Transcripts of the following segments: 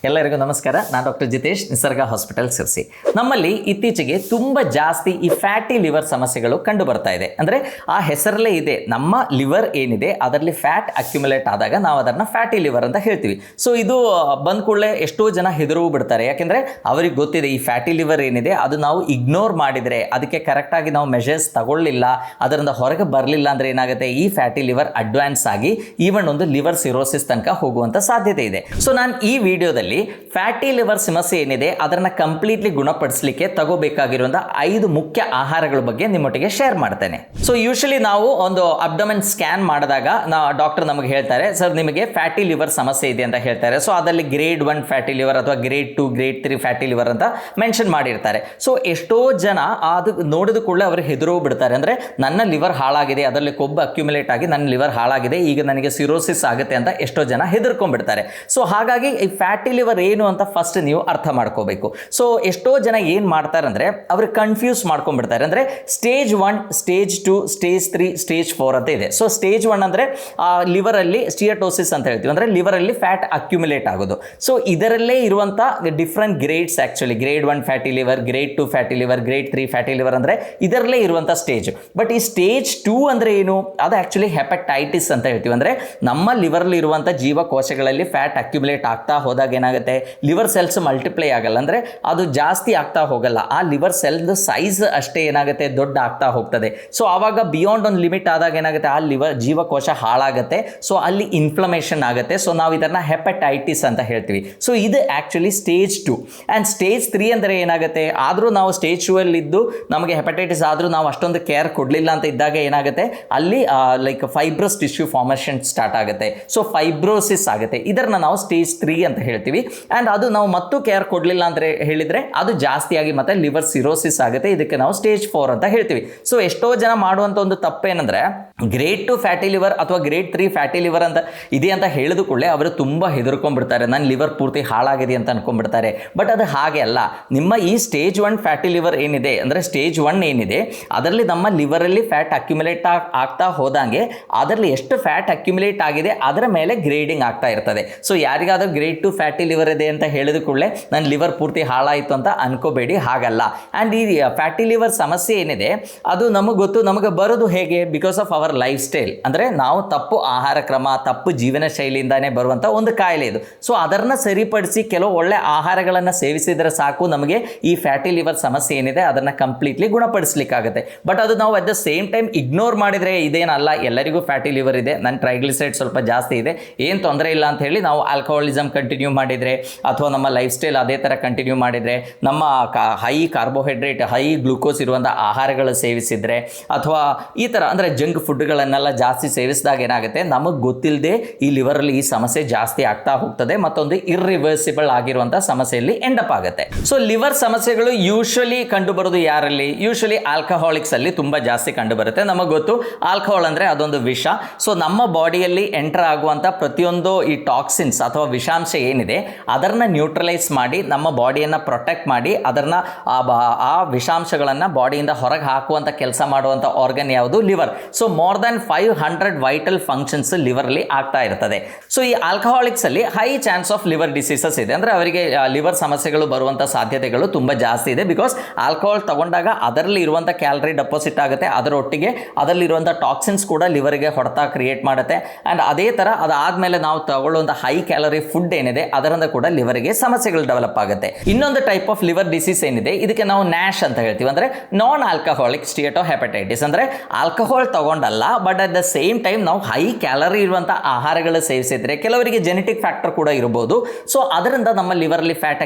ಎಲ್ಲರಿಗೂ ನಮಸ್ಕಾರ. ನಾನು ಡಾಕ್ಟರ್ ಜಿತೇಶ್, ನಿಸರ್ಗ ಹಾಸ್ಪಿಟಲ್ ಸಿರ್ಸಿ. ನಮ್ಮಲ್ಲಿ ಇತ್ತೀಚೆಗೆ ತುಂಬ ಜಾಸ್ತಿ ಈ ಫ್ಯಾಟಿ ಲಿವರ್ ಸಮಸ್ಯೆಗಳು ಕಂಡು ಬರ್ತಾ ಇದೆ. ಅಂದರೆ ಆ ಹೆಸರಲ್ಲೇ ಇದೆ, ನಮ್ಮ ಲಿವರ್ ಏನಿದೆ ಅದರಲ್ಲಿ ಫ್ಯಾಟ್ ಅಕ್ಯುಮುಲೇಟ್ ಆದಾಗ ನಾವು ಅದನ್ನು ಫ್ಯಾಟಿ ಲಿವರ್ ಅಂತ ಹೇಳ್ತೀವಿ. ಸೊ ಇದು ಬಂದ ಕೂಡಲೇ ಎಷ್ಟೋ ಜನ ಹೆದರು ಬಿಡ್ತಾರೆ. ಯಾಕೆಂದರೆ ಅವ್ರಿಗೆ ಗೊತ್ತಿದೆ ಈ ಫ್ಯಾಟಿ ಲಿವರ್ ಏನಿದೆ ಅದು ನಾವು ಇಗ್ನೋರ್ ಮಾಡಿದರೆ, ಅದಕ್ಕೆ ಕರೆಕ್ಟಾಗಿ ನಾವು ಮೆಷರ್ಸ್ ತಗೊಳ್ಳಿಲ್ಲ, ಅದರಿಂದ ಹೊರಗೆ ಬರಲಿಲ್ಲ ಅಂದರೆ ಏನಾಗುತ್ತೆ, ಈ ಫ್ಯಾಟಿ ಲಿವರ್ ಅಡ್ವಾನ್ಸ್ ಆಗಿ ಈವನ್ ಒಂದು ಲಿವರ್ ಸಿರೋಸಿಸ್ ತನಕ ಹೋಗುವಂಥ ಸಾಧ್ಯತೆ ಇದೆ. ಸೊ ನಾನು ಈ ವಿಡಿಯೋದಲ್ಲಿ ಫ್ಯಾಟಿ ಲಿವರ್ ಸಮಸ್ಯೆ ಏನಿದೆ ಅದನ್ನ ಕಂಪ್ಲೀಟ್ಲಿ ಗುಣಪಡಿಸಲಿಕ್ಕೆ ತಗೋಬೇಕಾಗಿರುವಂತಹ 5 ಮುಖ್ಯ ಆಹಾರಗಳ ಬಗ್ಗೆ ನಿಮ್ಮೊಟ್ಟಿಗೆ ಶೇರ್ ಮಾಡ್ತೇನೆ. ಸೊ ಯೂಶಲಿ ನಾವು ಒಂದು ಅಬ್ಡಮನ್ ಸ್ಕ್ಯಾನ್ ಮಾಡಿದಾಗ ಡಾಕ್ಟರ್ ನಮಗೆ ಹೇಳ್ತಾರೆ, ಸರ್ ನಿಮಗೆ ಫ್ಯಾಟಿ ಲಿವರ್ ಸಮಸ್ಯೆ ಇದೆ ಅಂತ ಹೇಳ್ತಾರೆ. ಸೊ ಅದರಲ್ಲಿ ಗ್ರೇಡ್ 1 ಫ್ಯಾಟಿ ಲಿವರ್ ಅಥವಾ ಗ್ರೇಡ್ 2 ಗ್ರೇಡ್ 3 ಫ್ಯಾಟಿ ಲಿವರ್ ಅಂತ ಮೆನ್ಷನ್ ಮಾಡಿರ್ತಾರೆ. ಸೊ ಎಷ್ಟೋ ಜನ ಅದು ನೋಡಿದ ಕೂಡಲೇ ಅವರು ಹೆದರೋ ಬಿಡ್ತಾರೆ. ಅಂದರೆ ನನ್ನ ಲಿವರ್ ಹಾಳಾಗಿದೆ, ಅದರಲ್ಲಿ ಕೊಬ್ಬು ಅಕ್ಯುಮುಲೇಟ್ ಆಗಿ ನನ್ನ ಲಿವರ್ ಹಾಳಾಗಿದೆ, ಈಗ ನನಗೆ ಸಿರೋಸಿಸ್ ಆಗುತ್ತೆ ಅಂತ ಎಷ್ಟೋ ಜನ ಹೆದರ್ಕೊಂಡ್ಬಿಡ್ತಾರೆ. ಸೊ ಹಾಗಾಗಿ ಈ ಫ್ಯಾಟಿ ಲಿವರ್ ಏನು ಅಂತ ಫಸ್ಟ್ ನೀವು ಅರ್ಥ ಮಾಡ್ಕೋಬೇಕು. ಸೊ ಎಷ್ಟೋ ಜನ ಏನು ಮಾಡ್ತಾರೆ ಅಂದರೆ ಅವ್ರಿಗೆ ಕನ್ಫ್ಯೂಸ್ ಮಾಡ್ಕೊಂಡ್ಬಿಡ್ತಾರೆ. ಅಂದರೆ ಸ್ಟೇಜ್ 1, ಸ್ಟೇಜ್ 2, ಸ್ಟೇಜ್ 3, ಸ್ಟೇಜ್ 4 ಅಂತ ಇದೆ. ಸೊ ಸ್ಟೇಜ್ 1 ಅಂದರೆ ಲಿವರಲ್ಲಿ ಸ್ಟಿಯಟೋಸಿಸ್ ಅಂತ ಹೇಳ್ತೀವಿ, ಅಂದರೆ ಲಿವರಲ್ಲಿ ಫ್ಯಾಟ್ ಅಕ್ಯುಮುಲೇಟ್ ಆಗೋದು. ಸೊ ಇದರಲ್ಲೇ ಇರುವಂಥ different grades, actually grade 1 fatty liver, grade 2 fatty liver, grade 3 fatty liver ಅಂದರೆ ಇದರಲ್ಲೇ ಇರುವಂಥ ಸ್ಟೇಜ್. ಬಟ್ ಈ ಸ್ಟೇಜ್ 2 ಅಂದರೆ ಏನು, ಅದು ಆ್ಯಕ್ಚುಲಿ ಹೆಪಟೈಟಿಸ್ ಅಂತ ಹೇಳ್ತೀವಿ. ಅಂದರೆ ನಮ್ಮ ಲಿವರ್ಲಿ ಇರುವಂಥ ಜೀವಕೋಶಗಳಲ್ಲಿ ಫ್ಯಾಟ್ ಅಕ್ಯುಮುಲೇಟ್ ಆಗ್ತಾ ಹೋದಾಗ ಏನಾಗುತ್ತೆ, ಲಿವರ್ ಸೆಲ್ಸ್ ಮಲ್ಟಿಪ್ಲೈ ಆಗಲ್ಲ, ಅಂದರೆ ಅದು ಜಾಸ್ತಿ ಆಗ್ತಾ ಹೋಗಲ್ಲ, ಆ ಲಿವರ್ ಸೆಲ್ದು ಸೈಜ್ ಅಷ್ಟೇ ಏನಾಗುತ್ತೆ ದೊಡ್ಡ ಆಗ್ತಾ ಹೋಗ್ತದೆ. ಸೊ ಆವಾಗ ಬಿಯಾಂಡ್ ಒಂದು ಲಿಮಿಟ್ ಆದಾಗ ಏನಾಗುತ್ತೆ, ಆ ಲಿವರ್ ಜೀವಕೋಶ ಹಾಳಾಗುತ್ತೆ. ಸೊ ಅಲ್ಲಿ ಇನ್ಫ್ಲಮೇಷನ್ ಆಗುತ್ತೆ. ಸೊ ನಾವು ಇದನ್ನು ಹೆಪಟೈಟಿಸ್ ಅಂತ ಹೇಳ್ತೀವಿ. ಸೊ ಇದು ಆ್ಯಕ್ಚುಲಿ ಸ್ಟೇಜ್ 2. ಆ್ಯಂಡ್ ಸ್ಟೇಜ್ 3 ಅಂದರೆ ಏನಾಗುತ್ತೆ, ಆದರೂ ನಾವು ಸ್ಟೇಜ್ 2 ಅಲ್ಲಿದ್ದು ನಮಗೆ ಹೆಪಟೈಟಿಸ್ ಆದರೂ ನಾವು ಅಷ್ಟೊಂದು ಕೇರ್ ಕೊಡಲಿಲ್ಲ ಅಂತ ಇದ್ದಾಗ ಏನಾಗುತ್ತೆ, ಅಲ್ಲಿ like fibrous tissue formation start ಆಗುತ್ತೆ. ಸೊ ಫೈಬ್ರೋಸಿಸ್ ಆಗುತ್ತೆ. ಇದನ್ನು ನಾವು ಸ್ಟೇಜ್ 3 ಅಂತ ಹೇಳ್ತೀವಿ. ಆ್ಯಂಡ್ ಅದು ನಾವು ಮತ್ತು ಕೇರ್ ಕೊಡಲಿಲ್ಲ ಅಂತ ಹೇಳಿದರೆ ಅದು ಜಾಸ್ತಿಯಾಗಿ ಮತ್ತೆ ಲಿವರ್ ಸಿರೋಸಿಸ್ ಆಗುತ್ತೆ. ಇದಕ್ಕೆ ನಾವು ಸ್ಟೇಜ್ 4 ಅಂತ ಹೇಳ್ತೀವಿ. ಸೊ ಎಷ್ಟೋ ಜನ ಮಾಡುವಂಥ ಒಂದು ತಪ್ಪೇನೆಂದರೆ ಗ್ರೇಡ್ 2 ಫ್ಯಾಟಿ ಲಿವರ್ ಅಥವಾ ಗ್ರೇಡ್ 3 ಫ್ಯಾಟಿ ಲಿವರ್ ಅಂತ ಇದೆ ಅಂತ ಹೇಳಿದ ಕೂಡಲೇ ಅವರು ತುಂಬ ಹೆದರ್ಕೊಂಡ್ಬಿಡ್ತಾರೆ, ನನ್ನ ಲಿವರ್ ಪೂರ್ತಿ ಹಾಳಾಗಿದೆ ಅಂತ ಅನ್ಕೊಂಡ್ಬಿಡ್ತಾರೆ. ಬಟ್ ಅದು ಹಾಗೆ ಅಲ್ಲ. ನಿಮ್ಮ ಈ ಸ್ಟೇಜ್ 1 ಫ್ಯಾಟಿ ಲಿವರ್ ಏನಿದೆ, ಅಂದರೆ ಸ್ಟೇಜ್ 1 ಏನಿದೆ ಅದರಲ್ಲಿ ನಮ್ಮ ಲಿವರಲ್ಲಿ ಫ್ಯಾಟ್ ಅಕ್ಯುಮುಲೇಟ್ ಆಗ್ತಾ ಹೋದಂಗೆ ಅದರಲ್ಲಿ ಎಷ್ಟು ಫ್ಯಾಟ್ ಅಕ್ಯುಮುಲೇಟ್ ಆಗಿದೆ ಅದರ ಮೇಲೆ ಗ್ರೇಡಿಂಗ್ ಆಗ್ತಾ ಇರ್ತದೆ. ಸೊ ಯಾರಿಗಾದ್ರೂ ಗ್ರೇಡ್ 2 ಫ್ಯಾಟಿ ಲಿವರ್ ಇದೆ ಅಂತ ಹೇಳಿದ ಕೂಡಲೇ ನನ್ನ ಲಿವರ್ ಪೂರ್ತಿ ಹಾಳಾಯಿತು ಅಂತ ಅನ್ಕೋಬೇಡಿ, ಹಾಗಲ್ಲ. ಆ್ಯಂಡ್ ಈ ಫ್ಯಾಟಿ ಲಿವರ್ ಸಮಸ್ಯೆ ಏನಿದೆ ಅದು ನಮಗೆ ಗೊತ್ತು, ನಮಗೆ ಬರೋದು ಹೇಗೆ, because of our life style. ಅಂದರೆ ನಾವು ತಪ್ಪು ಆಹಾರ ಕ್ರಮ, ತಪ್ಪು ಜೀವನ ಶೈಲಿಯಿಂದಾನೇ ಬರುವಂಥ ಒಂದು ಕಾಯಿಲೆ ಇದು. ಸೊ ಅದನ್ನು ಸರಿಪಡಿಸಿ ಕೆಲವು ಒಳ್ಳೆ ಆಹಾರಗಳನ್ನು ಸೇವಿಸಿದರೆ ಸಾಕು, ನಮಗೆ ಈ ಫ್ಯಾಟಿ ಲಿವರ್ ಸಮಸ್ಯೆ ಏನಿದೆ ಅದನ್ನು ಕಂಪ್ಲೀಟ್ಲಿ ಗುಣಪಡಿಸ್ಲಿಕ್ಕಾಗುತ್ತೆ. ಬಟ್ ಅದು ನಾವು at the same time ignore ಮಾಡಿದರೆ ಇದೇನಲ್ಲ, ಎಲ್ಲರಿಗೂ ಫ್ಯಾಟಿ ಲಿವರ್ ಇದೆ, ನನ್ನ ಟ್ರೈಗ್ಲಿಸರೈಡ್ ಸ್ವಲ್ಪ ಜಾಸ್ತಿ ಇದೆ, ಏನು ತೊಂದರೆ ಇಲ್ಲ ಅಂತ ಹೇಳಿ ನಾವು ಆಲ್ಕೋಹಾಲಿಸಮ್ ಕಂಟಿನ್ಯೂ ಮಾಡಿದರೆ ಅಥವಾ ನಮ್ಮ ಲೈಫ್ ಸ್ಟೈಲ್ ಅದೇ ಥರ ಕಂಟಿನ್ಯೂ ಮಾಡಿದರೆ, ನಮ್ಮ ಹೈ ಕಾರ್ಬೋಹೈಡ್ರೇಟ್, ಹೈ ಗ್ಲೂಕೋಸ್ ಇರುವಂಥ ಆಹಾರಗಳು ಸೇವಿಸಿದರೆ ಅಥವಾ ಈ ಥರ ಅಂದರೆ ಜಂಕ್ ಫುಡ್ಗಳನ್ನೆಲ್ಲ ಜಾಸ್ತಿ ಸೇವಿಸಿದಾಗ ಏನಾಗುತ್ತೆ, ನಮಗೆ ಗೊತ್ತಿಲ್ಲದೆ ಈ ಲಿವರಲ್ಲಿ ಈ ಸಮಸ್ಯೆ ಜಾಸ್ತಿ ಆಗ್ತಾ ಹೋಗ್ತದೆ. ಮತ್ತೊಂದು ಇರ್ರಿವರ್ಸಿಬಲ್ ಆಗಿರುವಂಥ ಸಮಸ್ಯೆಯಲ್ಲಿ ಎಂಡಪ್ ಆಗುತ್ತೆ. ಸೊ ಲಿವರ್ ಸಮಸ್ಯೆಗಳು ಯೂಶಲಿ ಕಂಡು ಬರೋದು ಯಾರಲ್ಲಿ, ಯೂಶಲಿ ಆಲ್ಕಹಾಲಿಕ್ಸ್ ಅಲ್ಲಿ ತುಂಬ ಜಾಸ್ತಿ ಕಂಡು ಬರುತ್ತೆ. ನಮಗೆ ಗೊತ್ತು ಆಲ್ಕಹಾಲ್ ಅಂದರೆ ಅದೊಂದು ವಿಷ. ಸೊ ನಮ್ಮ ಬಾಡಿಯಲ್ಲಿ ಎಂಟರ್ ಆಗುವಂಥ ಪ್ರತಿಯೊಂದು ಈ ಟಾಕ್ಸಿನ್ಸ್ ಅಥವಾ ವಿಷಾಂಶ ಏನಿದೆ ಅದನ್ನು ನ್ಯೂಟ್ರಲೈಸ್ ಮಾಡಿ ನಮ್ಮ ಬಾಡಿಯನ್ನು ಪ್ರೊಟೆಕ್ಟ್ ಮಾಡಿ ಅದನ್ನು ಆ ವಿಷಾಂಶಗಳನ್ನು ಬಾಡಿಯಿಂದ ಹೊರಗೆ ಹಾಕುವಂಥ ಕೆಲಸ ಮಾಡುವಂಥ ಆರ್ಗನ್ ಯಾವುದು, liver. So more than 500 vital functions ಲಿವರಲ್ಲಿ ಆಗ್ತಾ ಇರ್ತದೆ. ಸೊ ಈ ಆಲ್ಕಹಾಲಿಕ್ಸ್ ಅಲ್ಲಿ high chance of liver diseases ಇದೆ, ಅಂದರೆ ಅವರಿಗೆ ಲಿವರ್ ಸಮಸ್ಯೆಗಳು ಬರುವಂಥ ಸಾಧ್ಯತೆಗಳು ತುಂಬ ಜಾಸ್ತಿ ಇದೆ. ಬಿಕಾಸ್ ಆಲ್ಕಹಾಲ್ ತಗೊಂಡಾಗ ಅದರಲ್ಲಿ ಇರುವಂಥ ಕ್ಯಾಲರಿ ಡೆಪಾಸಿಟ್ ಆಗುತ್ತೆ, ಅದರೊಟ್ಟಿಗೆ ಅದರಲ್ಲಿರುವಂಥ ಟಾಕ್ಸಿನ್ಸ್ ಕೂಡ ಲಿವರ್ಗೆ ಹೊಡೆತ ಕ್ರಿಯೇಟ್ ಮಾಡುತ್ತೆ. ಆ್ಯಂಡ್ ಅದೇ ಥರ ಅದಾದಮೇಲೆ ನಾವು ತಗೊಳ್ಳುವಂಥ ಹೈ ಕ್ಯಾಲರಿ ಫುಡ್ ಏನಿದೆ ಅದರಿಂದ ಕೂಡ ಲಿವರ್ಗೆ ಸಮಸ್ಯೆಗಳು ಡೆವಲಪ್ ಆಗುತ್ತೆ. ಇನ್ನೊಂದು ಟೈಪ್ ಆಫ್ ಲಿವರ್ ಡಿಸೀಸ್ ಏನಿದೆ ಇದಕ್ಕೆ ನಾವು ನ್ಯಾಶ್ ಅಂತ ಹೇಳ್ತೀವಿ, ಅಂದರೆ ನಾನ್ ಆಲ್ಕಹಾಲಿಕ್ ಸ್ಟಿಯಟೋ ಹೆಪಟೈಟಿಸ್. ಅಂದರೆ ಆಲ್ಕಹಾಲ್ ತಗೊಂಡಲ್ಲ, but at the same time ನಾವು ಹೈ ಕ್ಯಾಲರಿ ಇರುವಂಥ ಆಹಾರಗಳು ಸೇವಿಸಿದ್ರೆ, ಕೆಲವರಿಗೆ ಜೆನೆಟಿಕ್ ಫ್ಯಾಕ್ಟರ್ ಕೂಡ ಇರಬಹುದು. ಸೊ ಅದರಿಂದ ನಮ್ಮ ಲಿವರಲ್ಲಿ ಫ್ಯಾಟ್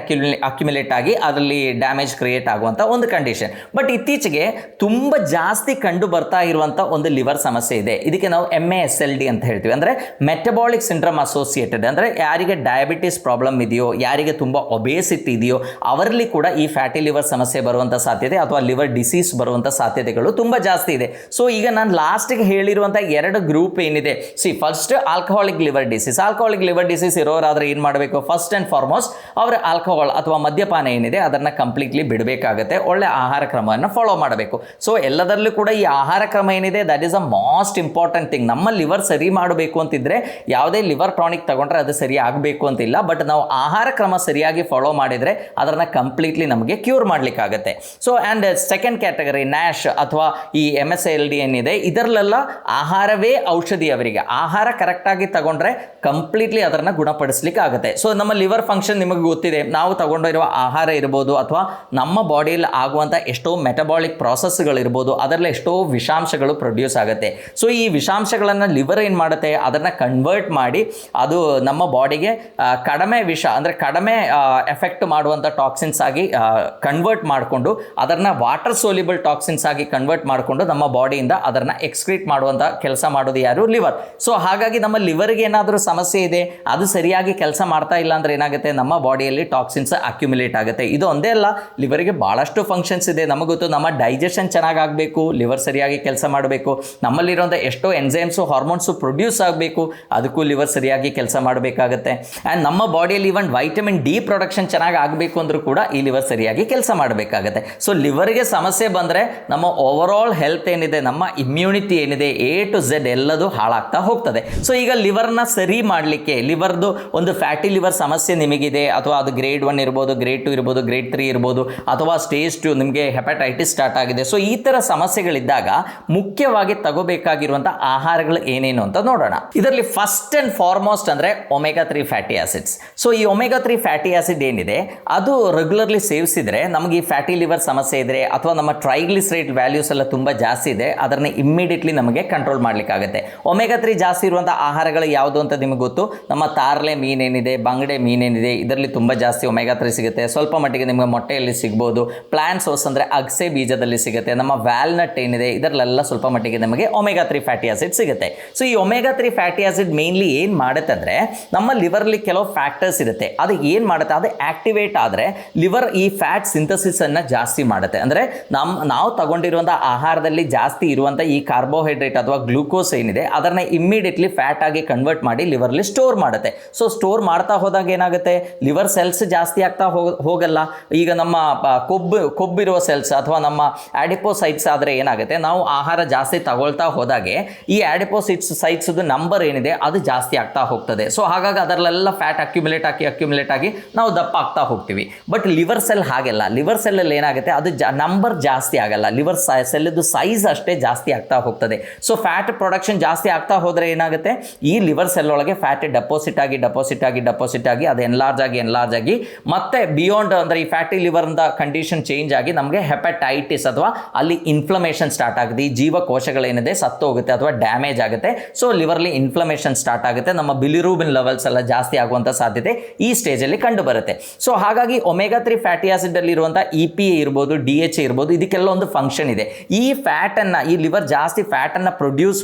ಅಕ್ಯುಮುಲೇಟ್ ಆಗಿ ಅದರಲ್ಲಿ ಡ್ಯಾಮೇಜ್ ಕ್ರಿಯೇಟ್ ಆಗುವಂಥ ಒಂದು ಕಂಡೀಷನ್. ಬಟ್ ಇತ್ತೀಚೆಗೆ ತುಂಬ ಜಾಸ್ತಿ ಕಂಡು ಬರ್ತಾ ಇರುವಂಥ ಒಂದು ಲಿವರ್ ಸಮಸ್ಯೆ ಇದೆ. ಇದಕ್ಕೆ ನಾವು MASLD ಅಂತ ಹೇಳ್ತೀವಿ, ಅಂದರೆ ಮೆಟಬಾಲಿಕ್ ಸಿಂಡ್ರೋಮ್ ಅಸೋಸಿಯೇಟೆಡ್. ಅಂದರೆ ಯಾರಿಗೆ ಡಯಾಬಿಟಿಸ್ ಪ್ರಾಬ್ಲಮ್ ಇದೆಯೋ, ಯಾರಿಗೆ ತುಂಬ ಒಬೇಸಿಟಿ ಇದೆಯೋ ಅವರಲ್ಲಿ ಕೂಡ ಈ ಫ್ಯಾಟಿ ಲಿವರ್ ಸಮಸ್ಯೆ ಬರುವಂಥ ಸಾಧ್ಯತೆ ಅಥವಾ ಲಿವರ್ ಡಿಸೀಸ್ ಬರುವಂಥ ಸಾಧ್ಯತೆಗಳು ತುಂಬ ಜಾಸ್ತಿ ಇದೆ. ಸೊ ಈಗ ನಾನು ಲಾಸ್ಟಿಗೆ ಹೇಳಿರುವಂಥ 2 ಗ್ರೂಪ್ ಏನಿದೆ, first alcoholic liver disease. Alcoholic liver disease ಇರೋರಾದ್ರೆ ಏನು ಮಾಡಬೇಕು, ಫಸ್ಟ್ ಆ್ಯಂಡ್ ಫಾರ್ಮೋಸ್ಟ್ ಅವರ ಆಲ್ಕಹಾಲ್ ಅಥವಾ ಮದ್ಯಪಾನ ಏನಿದೆ ಅದನ್ನು ಕಂಪ್ಲೀಟ್ಲಿ ಬಿಡಬೇಕಾಗುತ್ತೆ, ಒಳ್ಳೆ ಆಹಾರ ಕ್ರಮವನ್ನು ಫಾಲೋ ಮಾಡಬೇಕು. ಸೊ ಎಲ್ಲದರಲ್ಲೂ ಕೂಡ ಈ ಆಹಾರ ಕ್ರಮ ಏನಿದೆ that is a most important thing. ನಮ್ಮ ಲಿವರ್ ಸರಿ ಮಾಡಬೇಕು ಅಂತಿದ್ರೆ ಯಾವುದೇ ಲಿವರ್ ಟಾನಿಕ್ ತಗೊಂಡ್ರೆ ಅದು ಸರಿ ಆಗಬೇಕು ಅಂತಿಲ್ಲ, ಬಟ್ ಬಟ್ ನಾವು ಆಹಾರ ಕ್ರಮ ಸರಿಯಾಗಿ ಫಾಲೋ ಮಾಡಿದರೆ ಅದನ್ನು ಕಂಪ್ಲೀಟ್ಲಿ ನಮಗೆ ಕ್ಯೂರ್ ಮಾಡಲಿಕ್ಕಾಗತ್ತೆ. So and second category NASH ಅಥವಾ ಈ MSILD ಏನಿದೆ, ಇದರಲ್ಲೆಲ್ಲ ಆಹಾರವೇ ಔಷಧಿ. ಅವರಿಗೆ ಆಹಾರ ಕರೆಕ್ಟಾಗಿ ತಗೊಂಡ್ರೆ ಕಂಪ್ಲೀಟ್ಲಿ ಅದನ್ನು ಗುಣಪಡಿಸ್ಲಿಕ್ಕೆ ಆಗುತ್ತೆ. ಸೊ ನಮ್ಮ ಲಿವರ್ ಫಂಕ್ಷನ್ ನಿಮಗೆ ಗೊತ್ತಿದೆ, ನಾವು ತಗೊಂಡಿರುವ ಆಹಾರ ಇರ್ಬೋದು ಅಥವಾ ನಮ್ಮ ಬಾಡಿಯಲ್ಲಿ ಆಗುವಂಥ ಎಷ್ಟೋ ಮೆಟಬಾಲಿಕ್ ಪ್ರಾಸೆಸ್ಗಳಿರ್ಬೋದು, ಅದರಲ್ಲಿ ಎಷ್ಟೋ ವಿಷಾಂಶಗಳು ಪ್ರೊಡ್ಯೂಸ್ ಆಗುತ್ತೆ. ಸೊ ಈ ವಿಷಾಂಶಗಳನ್ನು ಲಿವರ್ ಏನು ಮಾಡುತ್ತೆ, ಅದನ್ನು ಕನ್ವರ್ಟ್ ಮಾಡಿ ಅದು ನಮ್ಮ ಬಾಡಿಗೆ ಕಡಿಮೆ ವಿಷ ಅಂದರೆ ಕಡಿಮೆ ಎಫೆಕ್ಟ್ ಮಾಡುವಂಥ ಟಾಕ್ಸಿನ್ಸ್ ಆಗಿ ಕನ್ವರ್ಟ್ ಮಾಡಿಕೊಂಡು ಅದನ್ನು ವಾಟರ್ ಸೋಲ್ಯುಬಲ್ ಟಾಕ್ಸಿನ್ಸ್ ಆಗಿ ಕನ್ವರ್ಟ್ ಮಾಡಿಕೊಂಡು ನಮ್ಮ ಬಾಡಿಯಿಂದ ಅದನ್ನು ಎಕ್ಸ್ಕ್ರೀಟ್ ಮಾಡುವಂಥ ಕೆಲಸ ಮಾಡೋದು ಯಾರು? ಲಿವರ್. ಸೊ ಹಾಗಾಗಿ ನಮ್ಮ ಲಿವರ್ಗೆ ಏನಾದರೂ ಸಮಸ್ಯೆ ಇದೆ, ಅದು ಸರಿಯಾಗಿ ಕೆಲಸ ಮಾಡ್ತಾ ಇಲ್ಲ ಅಂದರೆ ಏನಾಗುತ್ತೆ, ನಮ್ಮ ಬಾಡಿಯಲ್ಲಿ ಟಾಕ್ಸಿನ್ಸ್ ಅಕ್ಯುಮುಲೇಟ್ ಆಗುತ್ತೆ. ಇದು ಒಂದೇ ಅಲ್ಲ, ಲಿವರ್ಗೆ ಭಾಳಷ್ಟು ಫಂಕ್ಷನ್ಸ್ ಇದೆ. ನಮಗೊತ್ತು ನಮ್ಮ ಡೈಜೆಷನ್ ಚೆನ್ನಾಗಬೇಕು, ಲಿವರ್ ಸರಿಯಾಗಿ ಕೆಲಸ ಮಾಡಬೇಕು, ನಮ್ಮಲ್ಲಿರುವಂಥ ಎಷ್ಟೋ ಎನ್ಸೈಮ್ಸು ಹಾರ್ಮೋನ್ಸು ಪ್ರೊಡ್ಯೂಸ್ ಆಗಬೇಕು, ಅದಕ್ಕೂ ಲಿವರ್ ಸರಿಯಾಗಿ ಕೆಲಸ ಮಾಡಬೇಕಾಗತ್ತೆ. ಆ್ಯಂಡ್ ನಮ್ಮ ಬಾಡಿಯಲ್ಲಿ ಈವನ್ ವೈಟಮಿನ್ ಡಿ ಪ್ರೊಡಕ್ಷನ್ ಚೆನ್ನಾಗಿ ಆಗಬೇಕು ಅಂದರೂ ಕೂಡ ಈ ಲಿವರ್ ಸರಿಯಾಗಿ ಕೆಲಸ ಮಾಡಬೇಕಾಗತ್ತೆ. ಸೊ ಲಿವರ್ಗೆ ಸಮಸ್ಯೆ ಬಂದರೆ ನಮ್ಮ ಓವರಾಲ್ ಹೆಲ್ತ್ ಏನಿದೆ, ನಮ್ಮ ಇಮ್ಯುನಿಟಿ ಏನಿದೆ, A to Z ಎಲ್ಲದೂ ಹಾಳಾಗ್ತಾ ಹೋಗ್ತದೆ. ಸೊ ಈಗ ಲಿವರ್ನ ಸರಿ ಮಾಡಲಿಕ್ಕೆ, ಲಿವರ್ದು ಒಂದು ಫ್ಯಾಟಿ ಲಿವರ್ ಸಮಸ್ಯೆ ನಿಮಗಿದೆ, ಅಥವಾ ಅದು ಗ್ರೇಡ್ 1 ಇರ್ಬೋದು, ಗ್ರೇಡ್ 2 ಇರ್ಬೋದು, ಗ್ರೇಡ್ 3 ಇರ್ಬೋದು, ಅಥವಾ ಸ್ಟೇಜ್ 2 ನಿಮಗೆ ಹೆಪಟೈಟಿಸ್ ಸ್ಟಾರ್ಟ್ ಆಗಿದೆ. ಸೊ ಈ ಥರ ಸಮಸ್ಯೆಗಳಿದ್ದಾಗ ಮುಖ್ಯವಾಗಿ ತಗೋಬೇಕಾಗಿರುವಂಥ ಆಹಾರಗಳು ಏನೇನು ಅಂತ ನೋಡೋಣ. ಇದರಲ್ಲಿ ಫಸ್ಟ್ ಆ್ಯಂಡ್ ಫಾರ್ಮೋಸ್ಟ್ ಅಂದರೆ ಒಮೆಗಾ 3 ಫ್ಯಾಟಿ ಆಸಿಡ್ಸ್. ಸೊ ಈ ಒಮೆಗಾ 3 ಫ್ಯಾಟಿ ಆಸಿಡ್ ಏನಿದೆ, ಅದು ರೆಗ್ಯುಲರ್ಲಿ ಸೇವಿಸಿದರೆ ನಮಗೆ ಈ ಫ್ಯಾಟಿ ಲಿವರ್ ಸಮಸ್ಯೆ ಇದ್ದರೆ ಅಥವಾ ನಮ್ಮ ಟ್ರೈಗ್ಲಿಸರೈಡ್ ವ್ಯಾಲ್ಯೂಸ್ ಎಲ್ಲ ತುಂಬ ಜಾಸ್ತಿ ಇದೆ, ಅದನ್ನು ಇಮ್ಮಿಡಿಯೇಟ್ಲಿ ನಮಗೆ ಕಂಟ್ರೋಲ್ ಮಾಡಲಿಕ್ಕಾಗುತ್ತೆ. ಒಮೆಗಾ 3 ಜಾಸ್ತಿ ಇರುವಂಥ ಆಹಾರಗಳು ಯಾವುದು ಅಂತ ನಿಮಗೆ ಗೊತ್ತು. ನಮ್ಮ ತಾರ್ಲೆ ಮೀನೇನಿದೆ, ಬಂಗಡೆ ಮೀನೇನಿದೆ, ಇದರಲ್ಲಿ ತುಂಬ ಜಾಸ್ತಿ ಒಮೆಗಾ 3 ಸಿಗುತ್ತೆ. ಸ್ವಲ್ಪ ಮಟ್ಟಿಗೆ ನಿಮಗೆ ಮೊಟ್ಟೆಯಲ್ಲಿ ಸಿಗ್ಬೋದು. ಪ್ಲಾಂಟ್ ಸೋರ್ಸ್ ಅಂದರೆ ಅಗಸೆ ಬೀಜದಲ್ಲಿ ಸಿಗುತ್ತೆ. ನಮ್ಮ ವ್ಯಾಲ್ನಟ್ ಏನಿದೆ, ಇದರಲ್ಲೆಲ್ಲ ಸ್ವಲ್ಪ ಮಟ್ಟಿಗೆ ನಮಗೆ ಒಮೆಗಾ 3 ಫ್ಯಾಟಿ ಆಸಿಡ್ ಸಿಗುತ್ತೆ. ಸೊ ಈ ಒಮೆಗಾ 3 ಫ್ಯಾಟಿ ಆಸಿಡ್ ಮೇನ್ಲಿ ಏನು ಮಾಡುತ್ತೆ ಅಂದರೆ, ನಮ್ಮ ಲಿವರ್ಲಿ ಕೆಲವು ಫ್ಯಾಕ್ಟರ್ಸ್ ಇರುತ್ತೆ, ಅದು ಏನು ಮಾಡುತ್ತೆ, ಅದು ಆಕ್ಟಿವೇಟ್ ಆದರೆ ಲಿವರ್ ಈ ಫ್ಯಾಟ್ ಸಿಂಥಸಿಸನ್ನು ಜಾಸ್ತಿ ಮಾಡುತ್ತೆ. ಅಂದರೆ ನಾವು ತಗೊಂಡಿರುವಂಥ ಆಹಾರದಲ್ಲಿ ಜಾಸ್ತಿ ಇರುವಂಥ ಈ ಕಾರ್ಬೋಹೈಡ್ರೇಟ್ ಅಥವಾ ಗ್ಲೂಕೋಸ್ ಏನಿದೆ, ಅದನ್ನು ಇಮ್ಮಿಡಿಯೇಟ್ಲಿ ಫ್ಯಾಟ್ ಆಗಿ ಕನ್ವರ್ಟ್ ಮಾಡಿ ಲಿವರ್ಲಿ ಸ್ಟೋರ್ ಮಾಡುತ್ತೆ. ಸೊ ಸ್ಟೋರ್ ಮಾಡ್ತಾ ಹೋದಾಗ ಏನಾಗುತ್ತೆ, ಲಿವರ್ ಸೆಲ್ಸ್ ಜಾಸ್ತಿ ಆಗ್ತಾ ಹೋಗಲ್ಲ. ಈಗ ನಮ್ಮ ಕೊಬ್ಬಿರುವ ಸೆಲ್ಸ್ ಅಥವಾ ನಮ್ಮ ಆಡಿಪೋಸೈಟ್ಸ್ ಆದರೆ ಏನಾಗುತ್ತೆ, ನಾವು ಆಹಾರ ಜಾಸ್ತಿ ತಗೊಳ್ತಾ ಹೋದಾಗೆ ಈ ಆಡಿಪೋಸೈಟ್ಸ್ದು ನಂಬರ್ ಏನಿದೆ ಅದು ಜಾಸ್ತಿ ಆಗ್ತಾ ಹೋಗ್ತದೆ. ಸೊ ಹಾಗಾಗಿ ಅದರಲ್ಲೆಲ್ಲ ಫ್ಯಾಟ್ ಅಕ್ಯುಮುಲೇಟ್ ಆಗಿ ನಾವು ದಪ್ಪ ಆಗ್ತಾ ಹೋಗ್ತೀವಿ. ಬಟ್ ಲಿವರ್ ಸೆಲ್ ಹಾಗೆಲ್ಲ. ಲಿವರ್ ಸೆಲ್ಲಲ್ಲಿ ಏನಾಗುತ್ತೆ, ಅದು ನಂಬರ್ ಜಾಸ್ತಿ ಆಗಲ್ಲ, ಲಿವರ್ ಸೆಲ್ಲದು ಸೈಜ್ ಅಷ್ಟೇ ಜಾಸ್ತಿ ಆಗ್ತಾ ಹೋಗ್ತದೆ. ಸೊ ಫ್ಯಾಟ್ ಪ್ರೊಡಕ್ಷನ್ ಜಾಸ್ತಿ ಆಗ್ತಾ ಹೋದರೆ ಏನಾಗುತ್ತೆ, ಈ ಲಿವರ್ ಸೆಲ್ ಒಳಗೆ ಫ್ಯಾಟ್ ಡೆಪಾಸಿಟ್ ಆಗಿ ಅದು ಎನ್ಲಾರ್ಜ್ ಆಗಿ ಮತ್ತೆ ಬಿಯಾಂಡ್ ಅಂದರೆ ಈ ಫ್ಯಾಟಿ ಲಿವರ್ ಅಂತ ಕಂಡೀಷನ್ ಚೇಂಜ್ ಆಗಿ ನಮಗೆ ಹೆಪಟೈಟಿಸ್ ಅಥವಾ ಅಲ್ಲಿ ಇನ್ಫ್ಲಮೇಷನ್ ಸ್ಟಾರ್ಟ್ ಆಗುತ್ತೆ. ಈ ಜೀವಕೋಶಗಳೇನಿದೆ ಸತ್ತು ಹೋಗುತ್ತೆ ಅಥವಾ ಡ್ಯಾಮೇಜ್ ಆಗುತ್ತೆ. ಸೊ ಲಿವರ್ಲಿ ಇನ್ಫ್ಲಮೇಷನ್ ಸ್ಟಾರ್ಟ್ ಆಗುತ್ತೆ. ನಮ್ಮ ಬಿಲಿರೂಬಿನ್ ಲೆವೆಲ್ಸ್ ಎಲ್ಲ ಜಾಸ್ತಿ ಆಗುವಂಥ ಸಾಧ್ಯತೆ ಈ ಸ್ಟೇಜಲ್ಲಿ ಕಂಡು ಬರುತ್ತೆ. ಸೊ ಹಾಗಾಗಿ ಒಮೆಗಾ 3 ಫ್ಯಾಟಿ ಆಸಿಡ್ ಅಲ್ಲಿ ಇರುವಂಥ EPA ಇರ್ಬೋದು, DHA ಇರ್ಬೋದು, ಇದಕ್ಕೆಲ್ಲ ಒಂದು ಫಂಕ್ಷನ್ ಇದೆ. ಈ ಫ್ಯಾಟನ್ನು, ಈ ಲಿವರ್ ಜಾಸ್ತಿ ಫ್ಯಾಟನ್ನು ಪ್ರೊಡ್ಯೂಸ್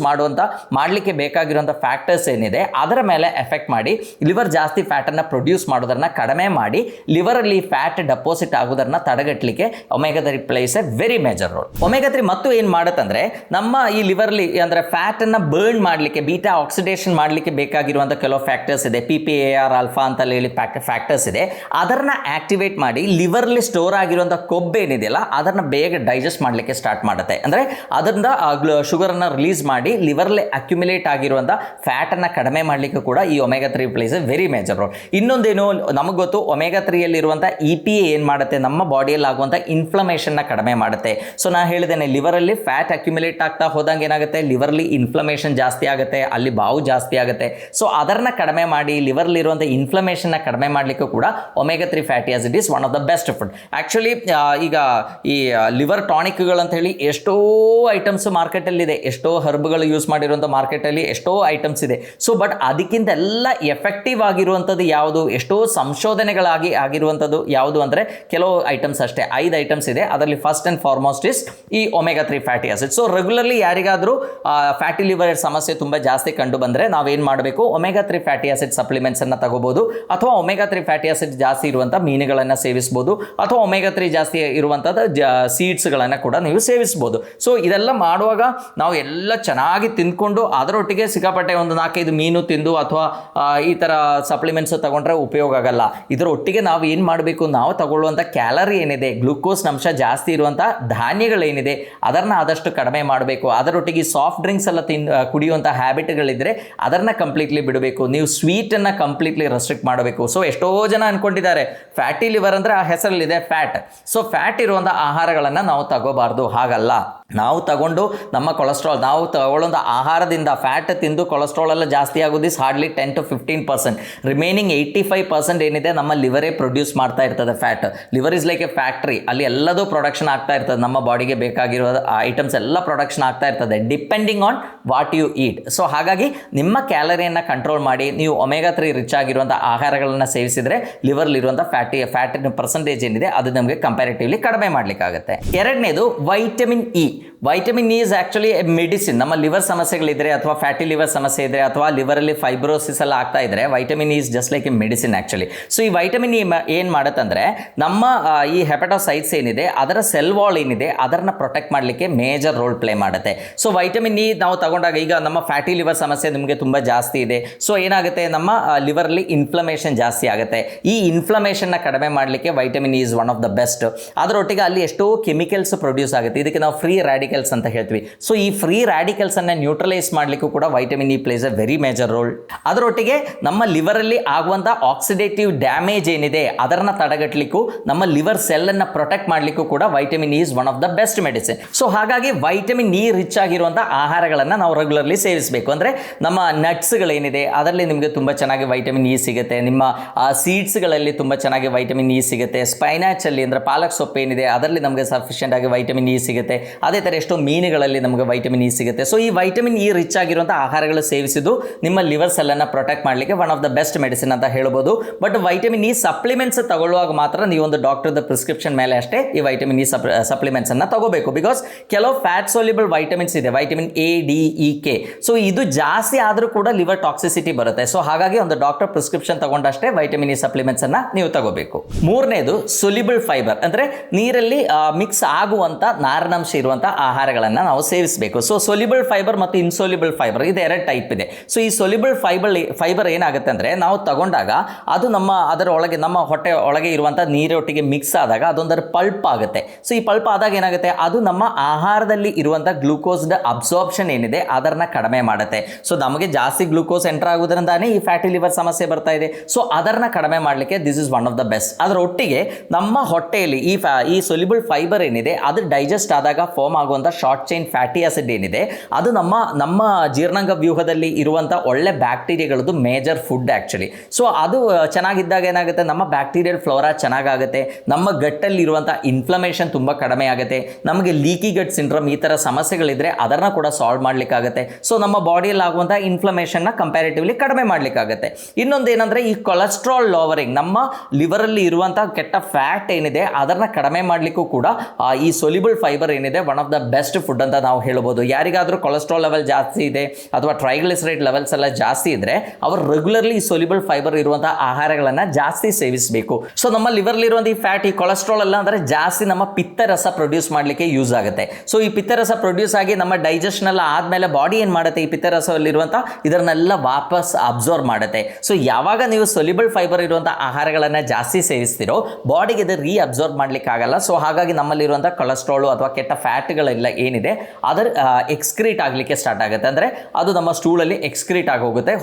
ಮಾಡಲಿಕ್ಕೆ ಬೇಕಾಗಿರುವಂಥ ಫ್ಯಾಕ್ಟರ್ಸ್ ಏನಿದೆ ಅದರ ಮೇಲೆ ಎಫೆಕ್ಟ್ ಮಾಡಿ ಲಿವರ್ ಜಾಸ್ತಿ ಫ್ಯಾಟನ್ನು ಪ್ರೊಡ್ಯೂಸ್ ಮಾಡೋದನ್ನ ಕಡಿಮೆ ಮಾಡಿ ಲಿವರಲ್ಲಿ ಫ್ಯಾಟ್ ಡೆಪಾಸಿಟ್ ಆಗೋದನ್ನ ತಡೆಗಟ್ಟಲಿಕ್ಕೆ omega 3 place A very major role. Omega 3 ಮತ್ತು ಏನು ಮಾಡುತ್ತಂದ್ರೆ, ನಮ್ಮ ಈ ಲಿವರ್ಲಿ ಅಂದರೆ ಫ್ಯಾಟನ್ನು ಬರ್ನ್ ಮಾಡಲಿಕ್ಕೆ, ಬೀಟಾ ಆಕ್ಸಿಡೇಷನ್ ಮಾಡಲಿಕ್ಕೆ ಬೇಕಾಗಿರುವಂಥ ಕೆಲವು ಫ್ಯಾಕ್ಟರ್ಸ್ ಇದೆ, PPAR ಆಲ್ಫಾ ಅಂತ ಹೇಳಿ ಫ್ಯಾಕ್ಟರ್ಸ್ ಇದೆ. ಅದನ್ನು ಆಕ್ಟಿವೇಟ್ ಮಾಡಿ ಲಿವರ್ಲಿ ಸ್ಟೋರ್ ಆಗಿರುವಂಥ ಕೊಬ್ಬೇನಿದೆಯಲ್ಲ ಅದನ್ನು ಬೇಗ ಡೈಜೆಸ್ಟ್ ಮಾಡಲಿಕ್ಕೆ ಸ್ಟಾರ್ಟ್ ಮಾಡುತ್ತೆ. ಅಂದರೆ ಅದರಿಂದ ಶುಗರನ್ನು ರಿಲೀಸ್ ಮಾಡಿ ಲಿವರ್ಲಿ ಅಕ್ಯುಮುಲೇಟ್ ಆಗಿರುವಂಥ ಫ್ಯಾಟನ್ನು ಕಡಿಮೆ ಮಾಡಲಿಕ್ಕೆ ಕೂಡ ಈ omega 3 place A very major role. ಇನ್ನೊಂದೇನು ನಮಗೆ ಗೊತ್ತು, ಒಮೆಗಾ 3ಯಲ್ಲಿರುವಂಥ EPA ಏನು ಮಾಡುತ್ತೆ, ನಮ್ಮ ಬಾಡಿಯಲ್ಲಿ ಆಗುವಂಥ ಇನ್ಫ್ಲಮೇಷನ್ನ ಕಡಿಮೆ ಮಾಡುತ್ತೆ. ಸೊ ನಾನು ಹೇಳಿದ್ದೇನೆ, ಲಿವರಲ್ಲಿ ಫ್ಯಾಟ್ ಅಕ್ಯುಮುಲೇಟ್ ಆಗ್ತಾ ಹೋದಂಗೆ ಏನಾಗುತ್ತೆ, ಲಿವರ್ಲಿ ಇನ್ಫ್ಲಮೇಷನ್ ಜಾಸ್ತಿ ಆಗುತ್ತೆ, ಅಲ್ಲಿ ಬಾವು ಜಾಸ್ತಿ ಆಗುತ್ತೆ. ಸೊ ಅದನ್ನು ಕಡಿಮೆ ಮಾಡಿ ಲಿವರ್ಲಿರುವಂಥ ಇನ್ಫ್ಲಮೇಷನ್ನ ಕಡಿಮೆ ಮಾಡಲಿಕ್ಕೂ ಕೂಡ omega 3 fatty acid is one of the best food. Actually ಈಗ ಈ ಲಿವರ್ ಟಾನಿಕ್ಗಳಂತ ಹೇಳಿ ಎಷ್ಟೋ ಐಟಮ್ಸ್ ಮಾರ್ಕೆಟಲ್ಲಿದೆ, ಎಷ್ಟೋ ಹರ್ಬ್ಗಳು ಯೂಸ್ ಮಾಡಿರುವಂಥ ಮಾರ್ಕೆಟಲ್ಲಿ ಎಷ್ಟೋ ಐಟಮ್ಸ್ ಇದೆ. ಸೊ ಬಟ್ ಅದಕ್ಕಿಂತ ಎಲ್ಲ ಎಫೆಕ್ಟಿವ್ ಆಗಿರುವಂಥದ್ದು ಯಾವುದು, ಎಷ್ಟೋ ಸಂಶೋಧನೆಗಳಾಗಿ ಆಗಿರುವಂಥದ್ದು ಯಾವುದು ಅಂದರೆ ಕೆಲವು ಐಟಮ್ಸ್ ಅಷ್ಟೇ, 5 ಐಟಮ್ಸ್ ಇದೆ. ಅದರಲ್ಲಿ ಫಸ್ಟ್ ಆ್ಯಂಡ್ ಫಾರ್ಮೋಸ್ಟ್ ಇಸ್ ಈ omega 3 fatty acid. So regularly ಯಾರಿಗಾದರೂ ಫ್ಯಾಟಿ ಲಿವರ್ ಸಮಸ್ಯೆ ತುಂಬ ಜಾಸ್ತಿ ಕಂಡು ಬಂದರೆ ನಾವೇನು ಮಾಡಬೇಕು, ಒಮೆಗಾ 3 ಫ್ಯಾಟಿ ಆಸಿಡ್ ಸಪ್ಲಿಮೆಂಟ್ಸನ್ನು ತಗೋಬೋದು, ಅಥವಾ ಒಮೆಗಾ 3 ಫ್ಯಾಟಿ ಆಸಿಡ್ ಜಾಸ್ತಿ ಇರುವಂಥ ಮೀನುಗಳನ್ನು ಸೇವಿಸ್ಬೋದು, ಅಥವಾ ಒಮೆಗಾ 3 ಜಾಸ್ತಿ ಇರುವಂಥದ್ದು ಸೀಡ್ಸ್ಗಳನ್ನು ಕೂಡ ನೀವು ಸೇವಿಸ್ಬೋದು. ಸೊ ಇದೆಲ್ಲ ಮಾಡುವಾಗ ನಾವು ಎಲ್ಲ ಚೆನ್ನಾಗಿ ತಿಂದ್ಕೊಂಡು ಅದರೊಟ್ಟಿಗೆ ಸಿಕ್ಕಾಪಟ್ಟೆ ಒಂದು 4-5 ಮೀನು ತಿಂದು ಅಥವಾ ಈ ಥರ ಸಪ್ಲಿಮೆಂಟ್ಸ್ ತಗೊಂಡ್ರೆ ಉಪಯೋಗ ಆಗಲ್ಲ. ಇದರೊಟ್ಟಿಗೆ ನಾವು ಏನು ಮಾಡಬೇಕು, ನಾವು ತಗೊಳ್ಳುವಂಥ ಕ್ಯಾಲರಿ ಏನಿದೆ, ಗ್ಲೂಕೋಸ್ ಅಂಶ ಜಾಸ್ತಿ ಇರುವಂಥ ಧಾನ್ಯಗಳೇನಿದೆ ಅದನ್ನು ಆದಷ್ಟು ಕಡಿಮೆ ಮಾಡಬೇಕು. ಅದರೊಟ್ಟಿಗೆ ಸಾಫ್ಟ್ ಡ್ರಿಂಕ್ಸ್ ಎಲ್ಲ ಕುಡಿಯುವಂಥ ಹ್ಯಾಬಿಟ್ಗಳಿದ್ದರೆ ಅದನ್ನು ಕಂಪ್ಲೀಟ್ಲಿ ಬಿಡಬೇಕು. ನೀವು ಸ್ವೀಟನ್ನು ಕಂಪ್ಲೀಟ್ಲಿ ರೆಸ್ಟ್ರಿಕ್ಟ್ ರಿಸ್ಟ್ರಿಕ್ಟ್ ಮಾಡಬೇಕು. ಸೊ ಎಷ್ಟೋ ಜನ ಅನ್ಕೊಂಡಿದ್ದಾರೆ ಫ್ಯಾಟಿ ಲಿವರ್ ಅಂದರೆ ಆ ಹೆಸರಲ್ಲಿದೆ ಫ್ಯಾಟ್. ಸೊ ಫ್ಯಾಟ್ ಇರುವಂಥ ಆಹಾರಗಳನ್ನು ನಾವು ತಗೋಬಾರ್ದು. ಹಾಗಲ್ಲ, ನಾವು ತಗೊಂಡು ನಮ್ಮ ಕೊಲೆಸ್ಟ್ರಾಲ್, ನಾವು ತಗೊಳ್ಳೋಂಥ ಆಹಾರದಿಂದ ಫ್ಯಾಟ್ ತಿಂದು ಕೊಲೆಸ್ಟ್ರಾಲ್ ಎಲ್ಲ ಜಾಸ್ತಿ ಆಗೋದು ಹಾರ್ಡ್ಲಿ 10 to 15%. ರಿಮೈನಿಂಗ್ 85% ಏನಿದೆ ನಮ್ಮ ಲಿವರೇ ಪ್ರೊಡ್ಯೂಸ್ ಮಾಡ್ತಾ ಇರ್ತದೆ fat. Liver is like A factory, ಅಲ್ಲಿ ಎಲ್ಲದೂ ಪ್ರೊಡಕ್ಷನ್ ಆಗ್ತಾ ಇರ್ತದೆ. ನಮ್ಮ ಬಾಡಿಗೆ ಬೇಕಾಗಿರೋ ಐಟಮ್ಸ್ ಎಲ್ಲ ಪ್ರೊಡಕ್ಷನ್ ಆಗ್ತಾ ಇರ್ತದೆ depending on what you eat. So ಹಾಗಾಗಿ ನಿಮ್ಮ ಕ್ಯಾಲರಿಯನ್ನು ಕಂಟ್ರೋಲ್ ಮಾಡಿ ನೀವು ಒಮೆಗಾ 3 ರಿಚ್ ಆಗಿರುವಂಥ ಆಹಾರಗಳನ್ನು ಸೇವಿಸಿದರೆ ಲಿವರ್ಲಿರುವಂಥ ಫ್ಯಾಟಿನ ಪರ್ಸೆಂಟೇಜ್ ಏನಿದೆ ಅದು ನಮಗೆ ಕಂಪ್ಯಾರಿಟಿವ್ಲಿ ಕಡಿಮೆ ಮಾಡಲಿಕ್ಕಾಗುತ್ತೆ. ಎರಡನೇದು vitamin E. Vitamin E is actually A medicine. ನಮ್ಮ ಲಿವರ್ ಸಮಸ್ಯೆಗಳಿದ್ರೆ ಅಥವಾ ಫ್ಯಾಟಿ ಲಿವರ್ ಸಮಸ್ಯೆ ಇದ್ದರೆ ಅಥವಾ ಲಿವರಲ್ಲಿ ಫೈಬ್ರೋಸಿಸ್ ಎಲ್ಲ ಆಗ್ತಾ ಇದ್ದರೆ vitamin E is just like A medicine actually. So ಈ ವೈಟಮಿನ್ ಇ ಏನು ಮಾಡುತ್ತಂದರೆ ನಮ್ಮ ಈ ಹೆಪಟೋಸೈಟ್ಸ್ ಏನಿದೆ ಅದರ ಸೆಲ್ ವಾಲ್ ಏನಿದೆ ಅದನ್ನು ಪ್ರೊಟೆಕ್ಟ್ ಮಾಡಲಿಕ್ಕೆ ಮೇಜರ್ ರೋಲ್ ಪ್ಲೇ ಮಾಡುತ್ತೆ. ಸೊ ವೈಟಮಿನ್ ಇ ನಾವು ತಗೊಂಡಾಗ, ಈಗ ನಮ್ಮ ಫ್ಯಾಟಿ ಲಿವರ್ ಸಮಸ್ಯೆ ನಿಮಗೆ ತುಂಬ ಜಾಸ್ತಿ ಇದೆ, ಸೊ ಏನಾಗುತ್ತೆ ನಮ್ಮ ಲಿವರಲ್ಲಿ ಇನ್ಫ್ಲಮೇಷನ್ ಜಾಸ್ತಿ ಆಗುತ್ತೆ. ಈ ಇನ್ಫ್ಲಮೇಷನ್ನ ಕಡಿಮೆ ಮಾಡಲಿಕ್ಕೆ vitamin E is one of the best. ಅದರೊಟ್ಟಿಗೆ ಅಲ್ಲಿ ಎಷ್ಟೋ ಕೆಮಿಕಲ್ಸ್ ಪ್ರೊಡ್ಯೂಸ್ ಆಗುತ್ತೆ, ಇದಕ್ಕೆ ನಾವು ಫ್ರೀ ರ್ಯಾಡಿಕಲ್ಸ್ ಅಂತ ಹೇಳ್ತೀವಿ. ಸೊ ಈ ಫ್ರೀ ರ್ಯಾಡಿಕಲ್ಸ್ ಅನ್ನು ನ್ಯೂಟ್ರಲೈಸ್ ಮಾಡಲಿಕ್ಕೂ ಕೂಡ vitamin E place A very major role. ಅದರೊಟ್ಟಿಗೆ ನಮ್ಮ ಲಿವರಲ್ಲಿ ಆಗುವಂಥ ಆಕ್ಸಿಡೇಟಿವ್ ಡ್ಯಾಮೇಜ್ ಏನಿದೆ ಅದನ್ನು ತಡೆಗಟ್ಟಲಿಕ್ಕೂ ನಮ್ಮ ಲಿವರ್ ಸೆಲ್ ಅನ್ನು ಪ್ರೊಟೆಕ್ಟ್ ಮಾಡಲಿಕ್ಕೂ ಕೂಡ vitamin E is one of the best medicine. So ಹಾಗಾಗಿ ವೈಟಮಿನ್ ಇ ರಿಚ್ ಆಗಿರುವಂಥ ಆಹಾರಗಳನ್ನು ನಾವು ರೆಗ್ಯುಲರ್ಲಿ ಸೇವಿಸಬೇಕು. ಅಂದರೆ ನಮ್ಮ ನಟ್ಸ್ಗಳೇನಿದೆ ಅದರಲ್ಲಿ ನಿಮಗೆ ತುಂಬ ಚೆನ್ನಾಗಿ ವೈಟಮಿನ್ ಇ ಸಿಗುತ್ತೆ. ನಿಮ್ಮ ಸೀಡ್ಸ್ಗಳಲ್ಲಿ ತುಂಬ ಚೆನ್ನಾಗಿ ವೈಟಮಿನ್ ಇ ಸಿಗುತ್ತೆ. ಸ್ಪೈನಾಚಲ್ಲಿ ಅಂದರೆ ಪಾಲಕ್ ಸೊಪ್ಪು ಏನಿದೆ ಅದರಲ್ಲಿ ನಮಗೆ ಸಫಿಷಿಯೆಂಟ್ ಆಗಿ ವೈಟಮಿನ್ ಇ ಸಿಗುತ್ತೆ. ಅದೇ ಥರ ಎಷ್ಟೋ ಮೀನುಗಳಲ್ಲಿ ನಮಗೆ ವೈಟಮಿನ್ ಇ ಸಿಗುತ್ತೆ. ಸೊ ಈ ವೈಟಮಿನ್ ಇ ರಿಚ್ ಆಗಿರುವಂಥ ಆಹಾರಗಳು ಸೇವಿಸಿದ್ದು ನಿಮ್ಮ ಲಿವರ್ ಸೆಲ್ಲನ್ನು ಪ್ರೊಟೆಕ್ಟ್ ಮಾಡಲಿಕ್ಕೆ one of the best medicine ಅಂತ ಹೇಳ್ಬೋದು. ಬಟ್ ವೈಟಮಿನ್ ಇ ಸಪ್ಲಿಮೆಂಟ್ಸ್ ತಗೊಳ್ಳುವಾಗ ಮಾತ್ರ ನೀವು ಒಂದು ಡಾಕ್ಟರ್ದ ಪ್ರಿಸ್ಕ್ರಿಪ್ಷನ್ ಮೇಲೆ ಅಷ್ಟೇ ಈ ವೈಟಮಿನ್ ಇ ಸಪ್ಲಿಮೆಂಟ್ಸ್ ಅನ್ನು ತಗೋಬೇಕು. ಬಿಕಾಸ್ ಕೆಲವು ಫ್ಯಾಟ್ ಸೋಲ್ಯುಬಲ್ ವೈಟಮಿನ್ಸ್ ಇದೆ, vitamin A, D, E, K. So ಇದು ಜಾಸ್ತಿ ಆದರೂ ಕೂಡ ಲಿವರ್ ಟಾಕ್ಸಿಸಿಟಿ ಬರುತ್ತೆ. ಸೊ ಹಾಗಾಗಿ ಒಂದು ಡಾಕ್ಟರ್ ಪ್ರಿಸ್ಕ್ರಿಪ್ಷನ್ ತಗೊಂಡಷ್ಟೇ ವೈಟಮಿನ್ ಇ ಸಪ್ಲಿಮೆಂಟ್ಸ್ ಅನ್ನು ನೀವು ತಗೋಬೇಕು. ಮೂರನೇದು ಸೊಲ್ಯುಬಲ್ ಫೈಬರ್, ಅಂದರೆ ನೀರಲ್ಲಿ ಮಿಕ್ಸ್ ಆಗುವಂಥ ನಾರಿನಾಂಶ ಇರುವಂಥ ಆಹಾರಗಳನ್ನು ನಾವು ಸೇವಿಸಬೇಕು. ಸೊ ಸೊಲ್ಯುಬಲ್ ಫೈಬರ್ ಮತ್ತು ಇನ್ಸೊಲ್ಯುಬಲ್ ಫೈಬರ್ ಇದು ಎರಡು ಟೈಪ್ ಇದೆ. ಸೊ ಈ ಸೊಲ್ಯುಬಲ್ ಫೈಬರ್ ಏನಾಗುತ್ತೆ ಅಂದರೆ ನಾವು ತಗೊಂಡಾಗ ಅದು ಅದರ ಒಳಗೆ ನಮ್ಮ ಹೊಟ್ಟೆ ಒಳಗೆ ಇರುವಂಥ ನೀರೊಟ್ಟಿಗೆ ಮಿಕ್ಸ್ ಆದಾಗ ಅದೊಂದರ ಪಲ್ಪ್ ಆಗುತ್ತೆ. ಸೊ ಈ ಪಲ್ಪ್ ಆದಾಗ ಏನಾಗುತ್ತೆ, ಅದು ನಮ್ಮ ಆಹಾರದಲ್ಲಿ ಇರುವಂಥ ಗ್ಲೂಕೋಸ್ದ ಅಬ್ಸಾರ್ಪ್ಷನ್ ಏನಿದೆ ಅದನ್ನು ಕಡಿಮೆ ಮಾಡುತ್ತೆ. ಸೊ ನಮಗೆ ಜಾಸ್ತಿ ಗ್ಲೂಕೋಸ್ ಎಂಟರ್ ಆಗೋದ್ರಿಂದಾನೇ ಈ ಫ್ಯಾಟಿ ಲಿವರ್ ಸಮಸ್ಯೆ ಬರ್ತಾ ಇದೆ. ಸೊ ಅದನ್ನು ಕಡಿಮೆ ಮಾಡಲಿಕ್ಕೆ this is one of the best. ಅದರ ಒಟ್ಟಿಗೆ ನಮ್ಮ ಹೊಟ್ಟೆಯಲ್ಲಿ ಈ ಸೊಲ್ಯುಬಲ್ ಫೈಬರ್ ಏನಿದೆ ಅದು ಡೈಜೆಸ್ಟ್ ಆದಾಗ ಫಾರ್ಮ್ ಆಗುವಂಥ ಶಾರ್ಟ್ ಚೈನ್ ಫ್ಯಾಟಿ ಆಸಿಡ್ ಏನಿದೆ ಅದು ನಮ್ಮ ಜೀರ್ಣಾಂಗ ವ್ಯೂಹದಲ್ಲಿ ಇರುವಂಥ ಒಳ್ಳೆ ಬ್ಯಾಕ್ಟೀರಿಯಾಗಳದ್ದು ಮೇಜರ್ ಫುಡ್ ಆ್ಯಕ್ಚುಲಿ. ಸೊ ಅದು ಚೆನ್ನಾಗಿದ್ದಾಗ ಏನಾಗುತ್ತೆ, ನಮ್ಮ ಬ್ಯಾಕ್ಟೀರಿಯಲ್ ಫ್ಲೋರಾ ಚೆನ್ನಾಗಾಗುತ್ತೆ, ನಮ್ಮ ಗಟ್ಟಲ್ಲಿ ಇರುವಂಥ ಇನ್ಫ್ಲಮೇಷನ್ ತುಂಬ ಕಡಿಮೆ ಆಗುತ್ತೆ, ನಮಗೆ ಲೀಕಿ ಗಟ್ ಸಿಂಡ್ರೋಮ್ ಈ ಥರ ಸಮಸ್ಯೆಗಳಿದ್ರೆ ಅದನ್ನು ಕೂಡ ಸಾಲ್ವ್ ಮಾಡಲಿಕ್ಕಾಗುತ್ತೆ. ಸೊ ನಮ್ಮ ಬಾಡಿಯಲ್ಲಿ ಆಗುವಂಥ ಇನ್ಫ್ಲಮೇಷನ್ನ ಕಂಪ್ಯಾರಿಟಿವ್ಲಿ ಕಡಿಮೆ ಮಾಡಲಿಕ್ಕಾಗುತ್ತೆ. ಇನ್ನೊಂದು ಏನಂದರೆ ಈ ಕೊಲೆಸ್ಟ್ರಾಲ್ ಲೋವರಿಂಗ್, ನಮ್ಮ ಲಿವರಲ್ಲಿ ಇರುವಂಥ ಕೆಟ್ಟ ಫ್ಯಾಟ್ ಏನಿದೆ ಅದನ್ನು ಕಡಿಮೆ ಮಾಡಲಿಕ್ಕೂ ಕೂಡ ಈ ಸೊಲ್ಯುಬಲ್ ಫೈಬರ್ ಏನಿದೆ one of the best food ಅಂತ ನಾವು ಹೇಳ್ಬೋದು. ಯಾರಿಗಾದರೂ ಕೊಲೆಸ್ಟ್ರಾಲ್ ಲೆವೆಲ್ ಜಾಸ್ತಿ ಇದೆ ಅಥವಾ ಟ್ರೈಗ್ಲಿಸರೈಡ್ ಲೆವೆಲ್ಸ್ ಎಲ್ಲ ಜಾಸ್ತಿ ಇದ್ದರೆ ಅವರು ರೆಗ್ಯುಲರ್ಲಿ ಈ ಸೊಲ್ಯುಬಲ್ ಫೈಬರ್ ಇರುವಂಥ ಆಹಾರಗಳನ್ನು ಜಾಸ್ತಿ ಸೇವಿಸಬೇಕು. ಸೊ ನಮ್ಮ ಲಿವರ್ಲಿರುವಂಥ ಈ ಫ್ಯಾಟ್, ಈ ಕೊಲೆಸ್ಟ್ರಾಲ್ ಎಲ್ಲ ಅಂದರೆ ಜಾಸ್ತಿ ನಮ್ಮ ಪಿತ್ತರಸ ಪ್ರೊಡ್ಯೂಸ್ ಮಾಡಲಿಕ್ಕೆ ಯೂಸ್ ಆಗುತ್ತೆ. ಸೊ ಈ ಪಿತ್ತರಸ ಪ್ರೊಡ್ಯೂಸ್ ಆಗಿ ನಮ್ಮ ಡೈಜೆಷನ್ ಎಲ್ಲ ಆದಮೇಲೆ ಬಾಡಿ ಏನು ಮಾಡುತ್ತೆ, ಈ ಪಿತ್ತರಸದಲ್ಲಿರುವಂಥ ಇದನ್ನೆಲ್ಲ ವಾಪಸ್ ಅಬ್ಸರ್ವ್ ಮಾಡುತ್ತೆ. ಸೊ ಯಾವಾಗ ನೀವು ಸೊಲ್ಯುಬಲ್ ಫೈಬರ್ ಇರುವಂಥ ಆಹಾರಗಳನ್ನು ಜಾಸ್ತಿ ಸೇವಿಸ್ತಿರೋ ಬಾಡಿಗೆ ಇದು ಅಬ್ಸರ್ವ್ ಮಾಡಲಿಕ್ಕೆ ಆಗಲ್ಲ. ಸೊ ಹಾಗಾಗಿ ನಮ್ಮಲ್ಲಿರುವಂಥ ಕೊಲೆಸ್ಟ್ರಾಲು ಅಥವಾ ಕೆಟ್ಟ ಫ್ಯಾಟ್ಗಳೆಲ್ಲ ಏನಿದೆ ಅದರ ಎಕ್ಸ್ಕ್ರೀಟ್ ಆಗಲಿಕ್ಕೆ ಸ್ಟಾರ್ಟ್ ಆಗುತ್ತೆ. ಅಂದರೆ ಅದು ನಮ್ಮ ಸ್ಟೂಲಲ್ಲಿ ಎಕ್ಸ್ಕ್ರೀಟ್ ಆಗಿ ಹೋಗುತ್ತೆ.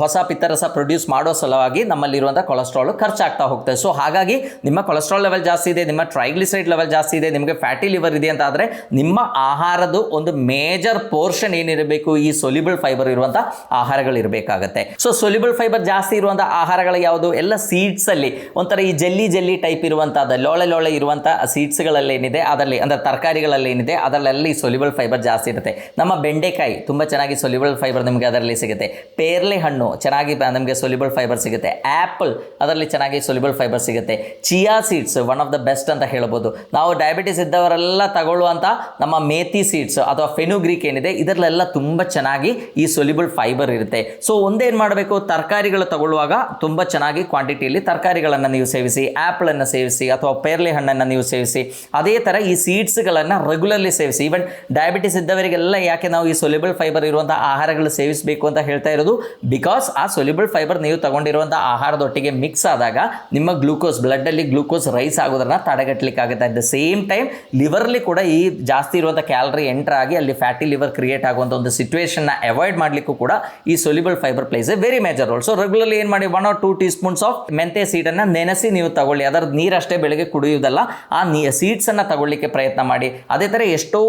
ಹೊಸ ಪಿತ್ತರಸ ಪ್ರೊಡ್ಯೂಸ್ ಮಾಡೋ ಸಲುವಾಗಿ ನಮ್ಮಲ್ಲಿರುವಂಥ ಕೊಲೆಸ್ಟ್ರಾಲು ಖರ್ಚಾಗ್ತಾ ಹೋಗ್ತದೆ. ಸೊ ಹಾಗಾಗಿ ನಿಮ್ಮ ಕೊಲೆಸ್ಟ್ರಾಲ್ ಲೆವೆಲ್ ಜಾಸ್ತಿ ಇದೆ, ನಿಮ್ಮ ಟ್ರೈಗ್ಲಿಸರೈಡ್ ಲೆವೆಲ್ ಜಾಸ್ತಿ ಇದೆ, ನಿಮಗೆ ಫ್ಯಾಟಿ ಲಿವರ್ ಇದೆ ಅಂತ ಆದರೆ ನಿಮ್ಮ ಆಹಾರದ ಒಂದು ಮೇಜರ್ ಪೋರ್ಷನ್ ಏನಿರಬೇಕು, ಈ ಸೊಲ್ಯುಬಲ್ ಫೈಬರ್ ಇರುವಂಥ ಆಹಾರಗಳಿರಬೇಕಾಗತ್ತೆ. ಸೊ ಸೊಲ್ಯುಬಲ್ ಫೈಬರ್ ಜಾಸ್ತಿ ಇರುವಂಥ ಆಹಾರಗಳು ಯಾವುದು, ಎಲ್ಲ ಸೀಡ್ಸಲ್ಲಿ ಒಂಥರ ಈ ಜೆಲ್ಲಿ ಟೈಪ್ ಇರುವಂಥದ್ದು ಲೋಳೆ ಇರುವಂಥ ಸೀಡ್ಸ್ಗಳಲ್ಲಿ ಏನಿದೆ ಅದರಲ್ಲಿ, ಅಂದರೆ ತರಕಾರಿಗಳಲ್ಲಿ ಏನಿದೆ ಅದರಲ್ಲೆಲ್ಲ ಈ ಸೊಲ್ಯುಬಲ್ ಫೈಬರ್ ಜಾಸ್ತಿ ಇರುತ್ತೆ. ನಮ್ಮ ಬೆಂಡೆಕಾಯಿ ತುಂಬ ಚೆನ್ನಾಗಿ ಸೊಲ್ಯುಬಲ್ ಫೈಬರ್ ನಿಮಗೆ ಅದರಲ್ಲಿ ಸಿಗುತ್ತೆ. ಪೇರ್ಲೆ ಹಣ್ಣು ಚೆನ್ನಾಗಿ ನಮಗೆ ಸೊಲ್ಯುಬಲ್ ಫೈಬರ್ ಸಿಗುತ್ತೆ. ಆ್ಯಪಲ್ ಅದರಲ್ಲಿ ಚೆನ್ನಾಗಿ ಸೊಲ್ಯುಬಲ್ ಫೈಬರ್ ಸಿಗುತ್ತೆ. Chia seeds one of the best ಅಂತ ಹೇಳ್ಬೋದು. ನಾವು ಡಯಾಬಿಟಿಸ್ ಇದ್ದವರೆಲ್ಲ ತಗೊಳ್ಳುವಂಥ ನಮ್ಮ ಮೇಥಿ ಸೀಡ್ಸ್ ಅಥವಾ ಫೆನುಗ್ರೀಕ್ ಏನಿದೆ ಇದರಲ್ಲೆಲ್ಲ ತುಂಬ ಚೆನ್ನಾಗಿ ಈ ಸೊಲ್ಯುಬಲ್ ಫೈಬರ್ ಇರುತ್ತೆ. ಸೊ ಒಂದೇನು ಮಾಡಬೇಕು, ತರಕಾರಿಗಳು ತಗೊಳ್ಳುವಾಗ ತುಂಬ ಚೆನ್ನಾಗಿ ಕ್ವಾಂಟಿಟಿಯಲ್ಲಿ ತರಕಾರಿಗಳನ್ನು ನೀವು ಸೇವಿಸಿ, ಆ್ಯಪಲನ್ನು ಸೇವಿಸಿ ಅಥವಾ ಪೇರ್ಲೆ ಹಣ್ಣನ್ನು ನೀವು ಸೇವಿಸಿ. ಅದೇ ಥರ ಈ ಸೀಡ್ಸ್ಗಳನ್ನು ರೆಗ್ಯುಲರ್ಲಿ ಸೇವಿಸಿ. ಈವನ್ ಡಯಾಬಿಟಿಸ್ ಇದ್ದವರಿಗೆಲ್ಲ ಯಾಕೆ ನಾವು ಈ ಸೊಲ್ಯುಬಲ್ ಫೈಬರ್ ಇರುವಂಥ ಆಹಾರಗಳು ಸೇವಿಸಬೇಕು ಅಂತ ಹೇಳ್ತಾ ಇರೋದು, ಬಿಕಾಸ್ ಆ ಸೊಲ್ಯುಬಲ್ ಫೈಬರ್ ನೀವು ತಗೊಂಡಿರುವಂಥ ಆಹಾರದೊಟ್ಟಿಗೆ ಮಿಕ್ಸ್ ಆದಾಗ ನಿಮ್ಮ ಗ್ಲೂಕೋಸ್ ಬ್ಲಡ್ಡಲ್ಲಿ ಗ್ಲೂಕೋಸ್ ರೈಸ್ ಆಗೋದನ್ನು ತಡೆಗಟ್ಟಲಿಕ್ಕಾಗುತ್ತೆ. ಅಟ್ ದ ಸೇಮ್ ಟೈಮ್ ಲಿವರ್ಲಿ ಕೂಡ ಈ ಜಾಸ್ತಿ ಇರುವಂಥ ಕ್ಯಾಲರಿ ಎಂಟರ್ ಆಗಿ ಅಲ್ಲಿ ಫ್ಯಾಟಿ ಲಿವರ್ ಕ್ರಿಯೇಟ್ ಆಗುವಂಥ ಒಂದು ಸಿಚುವೇಷನ್ನ ಅವಾಯ್ಡ್ ಮಾಡಲಿಕ್ಕೂ ಕೂಡ ಈ soluble fibre place A very major role. So regularly ಏನು ಮಾಡಿ 1 or 2 ಟೀಸ್ಪೂನ್ಸ್ ಆಫ್ ಮೆಂತೆ ಸೀಡನ್ನು ನೆನೆಸಿ ನೀವು ತಗೊಳ್ಳಿ. ಅದರ ನೀರಷ್ಟೇ ಬೆಳಗ್ಗೆ ಕುಡಿಯುವುದಲ್ಲ, ಆ ಸೀಡ್ಸನ್ನು ತಗೊಳ್ಳಿಕ್ಕೆ ಪ್ರಯತ್ನ ಮಾಡಿ. ಅದೇ ಥರ ಎಷ್ಟೋ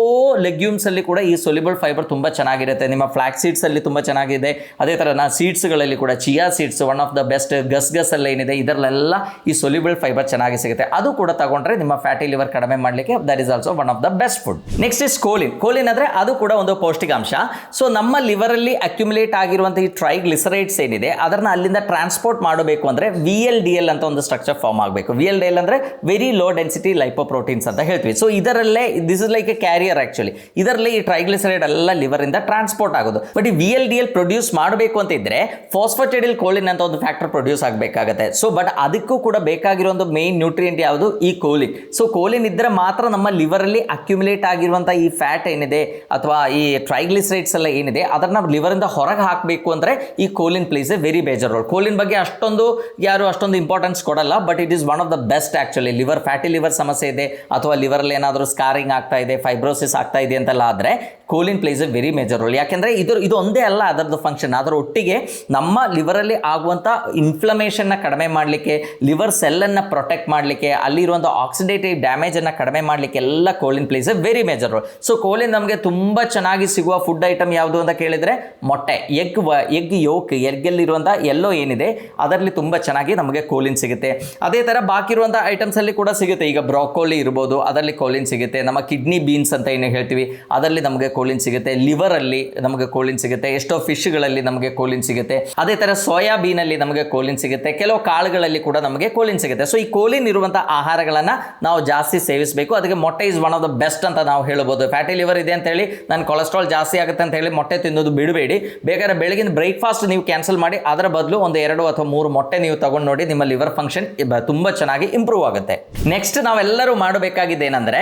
ಲೆಗ್ಯೂಮ್ಸಲ್ಲಿ ಕೂಡ ಈ ಸೊಲ್ಯುಬಲ್ ಫೈಬರ್ ತುಂಬ ಚೆನ್ನಾಗಿರುತ್ತೆ. ನಿಮ್ಮ ಫ್ಲಾಕ್ ಸೀಡ್ಸಲ್ಲಿ ತುಂಬ ಚೆನ್ನಾಗಿದೆ. ಅದೇ ಥರ ಸೀಡ್ಸ್ಗಳಲ್ಲಿ ಕೂಡ chia seeds one of the best, ಗಸಗಸಲ್ಲಿ ಏನಿದೆ ಇದರಲ್ಲೆಲ್ಲ ಈ ಸೊಲ್ಯುಬಲ್ ಫೈಬರ್ ಚೆನ್ನಾಗಿ ಸಿಗುತ್ತೆ. ಅದು ಕೂಡ ತಗೊಂಡ್ರೆ ನಿಮ್ಮ ಫ್ಯಾಟಿ ಲಿವರ್ ಕಡಿಮೆ ಮಾಡಲಿಕ್ಕೆ that is also one of the best food. Next is choline. Choline ಅಂದರೆ ಅದು ಕೂಡ ಒಂದು ಪೌಷ್ಟಿಕಾಂಶ. ಸೊ ನಮ್ಮ ಲಿವರಲ್ಲಿ ಅಕ್ಯುಮುಲೇಟ್ ಆಗಿರುವಂಥ ಈ ಟ್ರೈಗ್ಲಿಸರೈಡ್ಸ್ ಏನಿದೆ ಅದನ್ನ ಅಲ್ಲಿಂದ ಟ್ರಾನ್ಸ್ಪೋರ್ಟ್ ಮಾಡಬೇಕು ಅಂದರೆ VLDL ಅಂತ ಒಂದು ಸ್ಟ್ರಕ್ಚರ್ ಫಾರ್ಮ್ ಆಗಬೇಕು. VLDL ಅಂದರೆ ವೆರಿ ಲೋ ಡೆನ್ಸಿಟಿ ಲೈಪೋಪ್ರೋಟೀನ್ಸ್ ಅಂತ ಹೇಳ್ತೀವಿ. ಸೊ ಇದರಲ್ಲೇ this is like A carrier actually. ಇದರಲ್ಲಿ ಈ ಟ್ರೈಗ್ಲಿಸರೈಡ್ ಎಲ್ಲ ಲಿವರ್ ಇಂದ ಟ್ರಾನ್ಸ್ಪೋರ್ಟ್ ಆಗೋದು. ಬಟ್ ಈ VLDL ಪ್ರೊಡ್ಯೂಸ್ ಮಾಡಬೇಕು ಅಂತ ಇದ್ರೆ ಫಾಸ್ಫಾಟಿಡಿಲ್ ಕೋಲಿನ್ ಅಂತ ಒಂದು ಫ್ಯಾಕ್ಟರ್ ಪ್ರೊಡ್ಯೂಸ್ ಆಗಬೇಕಾಗುತ್ತೆ. ಸೊ ಬಟ್ ಅದಕ್ಕೂ ಕೂಡ ಬೇಕಾಗಿರೋ ಒಂದು ಮೇನ್ ನ್ಯೂಟ್ರಿಯೆಂಟ್ ಯಾವುದು? ಈ ಕೋಲಿನ್. ಸೊ ಕೋಲಿನ್ ಇದ್ದರೆ ಮಾತ್ರ ನಮ್ಮ ಲಿವರಲ್ಲಿ ಅಕ್ಯುಮುಲೇಟ್ ಆಗಿರುವಂಥ ಈ ಫ್ಯಾಟ್ ಏನಿದೆ ಅಥವಾ ಈ ಟ್ರೈಗ್ಲಿಸರೈಡ್ಸ್ ಎಲ್ಲ ಏನಿದೆ ಅದನ್ನ ಲಿವರಿಂದ ಹೊರಗೆ ಹಾಕಬೇಕು ಅಂದರೆ ಈ choline place A very major role. Choline ಬಗ್ಗೆ ಯಾರು ಅಷ್ಟೊಂದು ಇಂಪಾರ್ಟೆನ್ಸ್ ಕೊಡಲ್ಲ, but it is one of the best actually. Fatty liver ಸಮಸ್ಯೆ ಇದೆ ಅಥವಾ ಲಿವರಲ್ಲಿ ಏನಾದರೂ ಸ್ಕಾರಿಂಗ್ ಆಗ್ತಾ ಇದೆ, ಫೈಬ್ರೋಸಿಸ್ ಆಗ್ತಾ ಇದೆ ಅಂತೆಲ್ಲ ಆದರೆ choline place A very major role. ಯಾಕೆಂದರೆ ಇದು ಒಂದೇ ಅಲ್ಲ ಅದರದ್ದು ಫಂಕ್ಷನ್, ಅದರ ಒಟ್ಟಿಗೆ ನಮ್ಮ ಲಿವರಲ್ಲಿ ಆಗುವಂಥ ಇನ್ಫ್ಲಮೇಷನ್ನ ಕಡಿಮೆ ಮಾಡಲಿಕ್ಕೆ, ಲಿವರ್ ಸೆಲ್ಲನ್ನು ಪ್ರೊಟೆಕ್ಟ್ ಮಾಡಲಿಕ್ಕೆ, ಅಲ್ಲಿರುವಂಥ ಆಕ್ಸಿಡೇಟಿವ್ ಡ್ಯಾಮೇಜನ್ನು ಕಡಿಮೆ ಮಾಡಲಿಕ್ಕೆ ಎಲ್ಲ choline place A very major role. So choline ನಮಗೆ ತುಂಬ ಚೆನ್ನಾಗಿ ಸಿಗುವ ಫುಡ್ ಐಟಮ್ ಯಾವುದು ಅಂತ ಕೇಳಿದರೆ ಮೊಟ್ಟೆ, ಎಗ್ ಯೋಕ್, ಎಗ್ಗಲ್ಲಿರುವಂಥ ಎಲ್ಲೋ ಏನಿದೆ ಅದರಲ್ಲಿ ತುಂಬ ಚೆನ್ನಾಗಿ ನಮಗೆ ಕೋಲಿನ್ ಸಿಗುತ್ತೆ. ಅದೇ ಥರ ಬಾಕಿ ಇರುವಂಥ ಐಟಮ್ಸಲ್ಲಿ ಕೂಡ ಸಿಗುತ್ತೆ. ಈಗ ಬ್ರಾಕೋಲಿ ಇರ್ಬೋದು, ಅದರಲ್ಲಿ ಕೋಲಿನ್ ಸಿಗುತ್ತೆ. ನಮ್ಮ ಕಿಡ್ನಿ ಬೀನ್ಸ್ ಅಂತ ಏನು ಹೇಳ್ತೀವಿ ಅದರಲ್ಲಿ ನಮಗೆ ಕೋಲಿನ್ ಸಿಗುತ್ತೆ. ಲಿವರಲ್ಲಿ ನಮಗೆ ಕೋಲಿನ್ ಸಿಗುತ್ತೆ. ಎಷ್ಟೋ ಫಿಶ್ಗಳಲ್ಲಿ ನಮಗೆ ಕೋಲಿನ್ ಸಿಗುತ್ತೆ. ಅದೇ ಥರ ಸೋಯಾಬೀನಲ್ಲಿ ನಮಗೆ ಕೋಲಿನ್ ಸಿಗುತ್ತೆ. ಕೆಲವು ಕಾಳುಗಳಲ್ಲಿ ಕೂಡ ನಮಗೆ ಕೋಲಿನ್ ಸಿಗುತ್ತೆ. ಸೊ ಈ ಕೋಲಿನ್ ಇರುವಂಥ ಆಹಾರಗಳನ್ನು ನಾವು ಜಾಸ್ತಿ ಸೇವಿಸಬೇಕು. ಅದಕ್ಕೆ ಮೊಟ್ಟೆ is one of the best ಅಂತ ನಾವು ಹೇಳ್ಬೋದು. ಫ್ಯಾಟಿ ಲಿವರ್ ಇದೆ ಅಂತ ಹೇಳಿ ನಾನು ಕೊಲೆಸ್ಟ್ರಾಲ್ ಜಾಸ್ತಿ ಆಗುತ್ತೆ ಅಂತ ಹೇಳಿ ಮೊಟ್ಟೆ ತಿನ್ನೋದು ಬಿಡಬೇಡಿ. ಬೇಕಾದ್ರೆ ಬೆಳಗಿನ ಬ್ರೇಕ್ಫಾಸ್ಟ್ ನೀವು ಕ್ಯಾನ್ಸಲ್ ಮಾಡಿ ಅದರ ಬದಲು ಒಂದು 2 ಅಥವಾ 3 ಮೊಟ್ಟೆ ನೀವು ತಗೊಂಡು ನೋಡಿ, ನಿಮ್ಮ ಲಿವರ್ ಫಂಕ್ಷನ್ ತುಂಬ ಚೆನ್ನಾಗಿ ಇಂಪ್ರೂವ್ ಆಗುತ್ತೆ. ನೆಕ್ಸ್ಟ್ ನಾವೆಲ್ಲರೂ ಮಾಡಬೇಕಾಗಿದೆ ಏನಂದ್ರೆ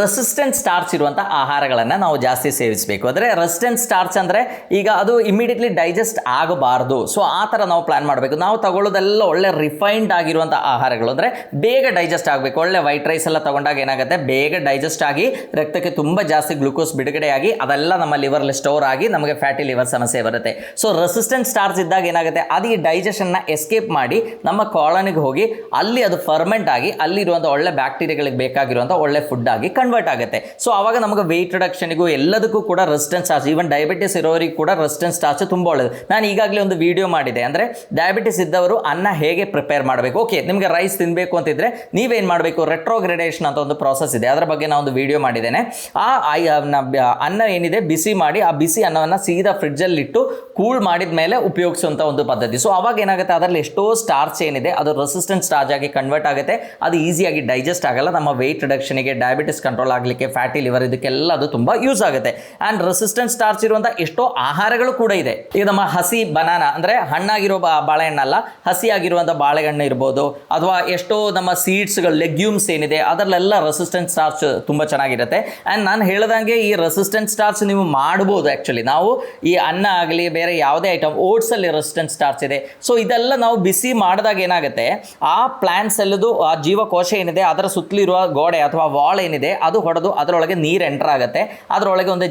ರೆಸಿಸ್ಟೆಂಟ್ ಸ್ಟಾರ್ಚ್ ಇರುವಂಥ ಆಹಾರಗಳನ್ನು ನಾವು ಜಾಸ್ತಿ ಸೇವಿಸಬೇಕು. ಅಂದರೆ ರೆಸಿಸ್ಟೆಂಟ್ ಸ್ಟಾರ್ಚ್ ಅಂದರೆ ಈಗ ಅದು ಇಮಿಡಿಯೇಟ್ಲಿ ಡೈಜೆಸ್ಟ್ ಆಗಬಾರ್ದು. ಸೊ ಆ ಥರ ನಾವು ಪ್ಲಾನ್ ಮಾಡಬೇಕು. ನಾವು ತಗೊಳ್ಳೋದೆಲ್ಲ ಒಳ್ಳೆ ರಿಫೈನ್ಡ್ ಆಗಿರುವಂಥ ಆಹಾರಗಳು, ಅಂದರೆ ಬೇಗ ಡೈಜೆಸ್ಟ್ ಆಗಬೇಕು. ಒಳ್ಳೆ ವೈಟ್ ರೈಸ್ ಎಲ್ಲ ತಗೊಂಡಾಗ ಏನಾಗುತ್ತೆ, ಬೇಗ ಡೈಜೆಸ್ಟ್ ಆಗಿ ರಕ್ತಕ್ಕೆ ತುಂಬ ಜಾಸ್ತಿ ಗ್ಲೂಕೋಸ್ ಬಿಡುಗಡೆಯಾಗಿ ಅದೆಲ್ಲ ನಮ್ಮ ಲಿವರ್ಲಿ ಸ್ಟೋರ್ ಆಗಿ ನಮಗೆ ಫ್ಯಾಟಿ ಲಿವರ್ ಸಮಸ್ಯೆ ಬರುತ್ತೆ. ಸೊ ರೆಸಿಸ್ಟೆಂಟ್ ಸ್ಟಾರ್ಚ್ ಇದ್ದಾಗ ಏನಾಗುತ್ತೆ, ಅದು ಈ ಡೈಜೆಷನ್ನ ಎಸ್ಕೇಪ್ ಮಾಡಿ ನಮ್ಮ ಕಾಲನಿಗೆ ಹೋಗಿ ಅಲ್ಲಿ ಅದು ಫರ್ಮೆಂಟ್ ಆಗಿ ಅಲ್ಲಿರುವಂಥ ಒಳ್ಳೆ ಬ್ಯಾಕ್ಟೀರಿಯಾಗಳಿಗೆ ಬೇಕಾಗಿರುವಂಥ ಒಳ್ಳೆ ಫುಡ್ ಆಗಿ ಕನ್ವರ್ಟ್ ಆಗುತ್ತೆ. ಸೊ ಆವಾಗ ನಮಗೆ ವೆಯ್ಟ್ ರಿಡಕ್ಷನ್ಗೂ ಎಲ್ಲದಕ್ಕೂ ಕೂಡ ರೆಸಿಸ್ಟೆಂಟ್ ಸ್ಟಾರ್ಚ್, ಈವನ್ ಡಯಾಬಿಟಿಸ್ ಇರೋರಿಗೆ ಕೂಡ ರೆಸಿಸ್ಟೆಂಟ್ ಸ್ಟಾರ್ಚ್ ತುಂಬ ಒಳ್ಳೆಯದು. ನಾನು ಈಗಾಗಲೇ ಒಂದು ವಿಡಿಯೋ ಮಾಡಿದೆ, ಅಂದರೆ ಡಯಾಬಿಟಿಸ್ ಇದ್ದವರು ಅನ್ನ ಹೇಗೆ ಪ್ರಿಪೇರ್ ಮಾಡಬೇಕು. ಓಕೆ, ನಿಮಗೆ ರೈಸ್ ತಿನ್ನಬೇಕು ಅಂತಿದ್ರೆ ನೀವೇನು ಮಾಡಬೇಕು, ರೆಟ್ರೋಗ್ರೇಡೇಷನ್ ಅಂತ ಒಂದು ಪ್ರಾಸೆಸ್ ಇದೆ, ಅದರ ಬಗ್ಗೆ ನಾನು ಒಂದು ವಿಡಿಯೋ ಮಾಡಿದ್ದೇನೆ. ಆ ಅನ್ನ ಏನಿದೆ ಬಿಸಿ ಮಾಡಿ ಆ ಬಿಸಿ ಅನ್ನವನ್ನು ಸೀದಾ ಫ್ರಿಡ್ಜಲ್ಲಿ ಇಟ್ಟು ಕೂಲ್ ಮಾಡಿದ ಮೇಲೆ ಉಪಯೋಗಿಸುವಂಥ ಒಂದು ಪದ್ಧತಿ. ಸೊ ಅವಾಗ ಏನಾಗುತ್ತೆ, ಅದರಲ್ಲಿ ಎಷ್ಟೋ ಸ್ಟಾರ್ಚ್ ಏನಿದೆ ಅದು ರೆಸಿಸ್ಟೆಂಟ್ ಸ್ಟಾರ್ಚ್ ಆಗಿ ಕನ್ವರ್ಟ್ ಆಗುತ್ತೆ. ಅದು ಈಸಿಯಾಗಿ ಡೈಜೆಸ್ಟ್ ಆಗಲ್ಲ. ನಮ್ಮ ವೆಯ್ಟ್ ರಿಡಕ್ಷನ್ಗೆ, ಡಯಾಬಿಟಿಸ್ ಕಂಟ್ರೋಲ್ ಆಗಲಿಕ್ಕೆ, ಫ್ಯಾಟಿ ಲಿವರ್ ಇದಕ್ಕೆಲ್ಲ ಅದು ತುಂಬ ಯೂಸ್ ಆಗುತ್ತೆ. ಆ್ಯಂಡ್ ರೆಸಿಸ್ಟೆಂಟ್ ಸ್ಟಾರ್ಚ್ ಇರುವಂಥ ಎಷ್ಟೋ ಆಹಾರಗಳು ಕೂಡ ಇದೆ. ಈಗ ನಮ್ಮ ಹಸಿ ಬನಾನಾ, ಅಂದರೆ ಹಣ್ಣಾಗಿರೋ ಬಾಳೆಹಣ್ಣಲ್ಲ, ಹಸಿಯಾಗಿರುವಂಥ ಬಾಳೆಹಣ್ಣು ಇರ್ಬೋದು, ಅಥವಾ ಎಷ್ಟೋ ನಮ್ಮ ಸೀಡ್ಸ್ಗಳು, ಲೆಗ್ಯೂಮ್ಸ್ ಏನಿದೆ ಅದರಲ್ಲೆಲ್ಲ ರೆಸಿಸ್ಟೆಂಟ್ ಸ್ಟಾರ್ಚ್ ತುಂಬ ಚೆನ್ನಾಗಿರುತ್ತೆ. ಆ್ಯಂಡ್ ನಾನು ಹೇಳ್ದಂಗೆ ಈ ರೆಸಿಸ್ಟೆಂಟ್ ಸ್ಟಾರ್ಚ್ ನೀವು ಮಾಡ್ಬೋದು. ಆ್ಯಕ್ಚುಲಿ ನಾವು ಈ ಅನ್ನ ಆಗಲಿ ಬೇರೆ ಯಾವುದೇ ಐಟಮ್, ಓಟ್ಸಲ್ಲಿ ರೆಸಿಸ್ಟೆಂಟ್ ಸ್ಟಾರ್ಚ್ ಇದೆ. ಸೊ ಇದೆಲ್ಲ ನಾವು ಬಿಸಿ ಮಾಡಿದಾಗ ಏನಾಗುತ್ತೆ, ಆ ಪ್ಲಾಂಟ್ಸ್ ಎಲ್ಲದು ಆ ಜೀವಕೋಶ ಏನಿದೆ ಅದರ ಸುತ್ತಲಿರುವ ಗೋಡೆ ಅಥವಾ ವಾಲ್ ಏನಿದೆ ಅದು ಹೊಡೆದು ಅದರೊಳಗೆ ನೀರು ಎಂಟರ್ ಆಗುತ್ತೆ. ಅದರೊಳಗೆ ಒಂದು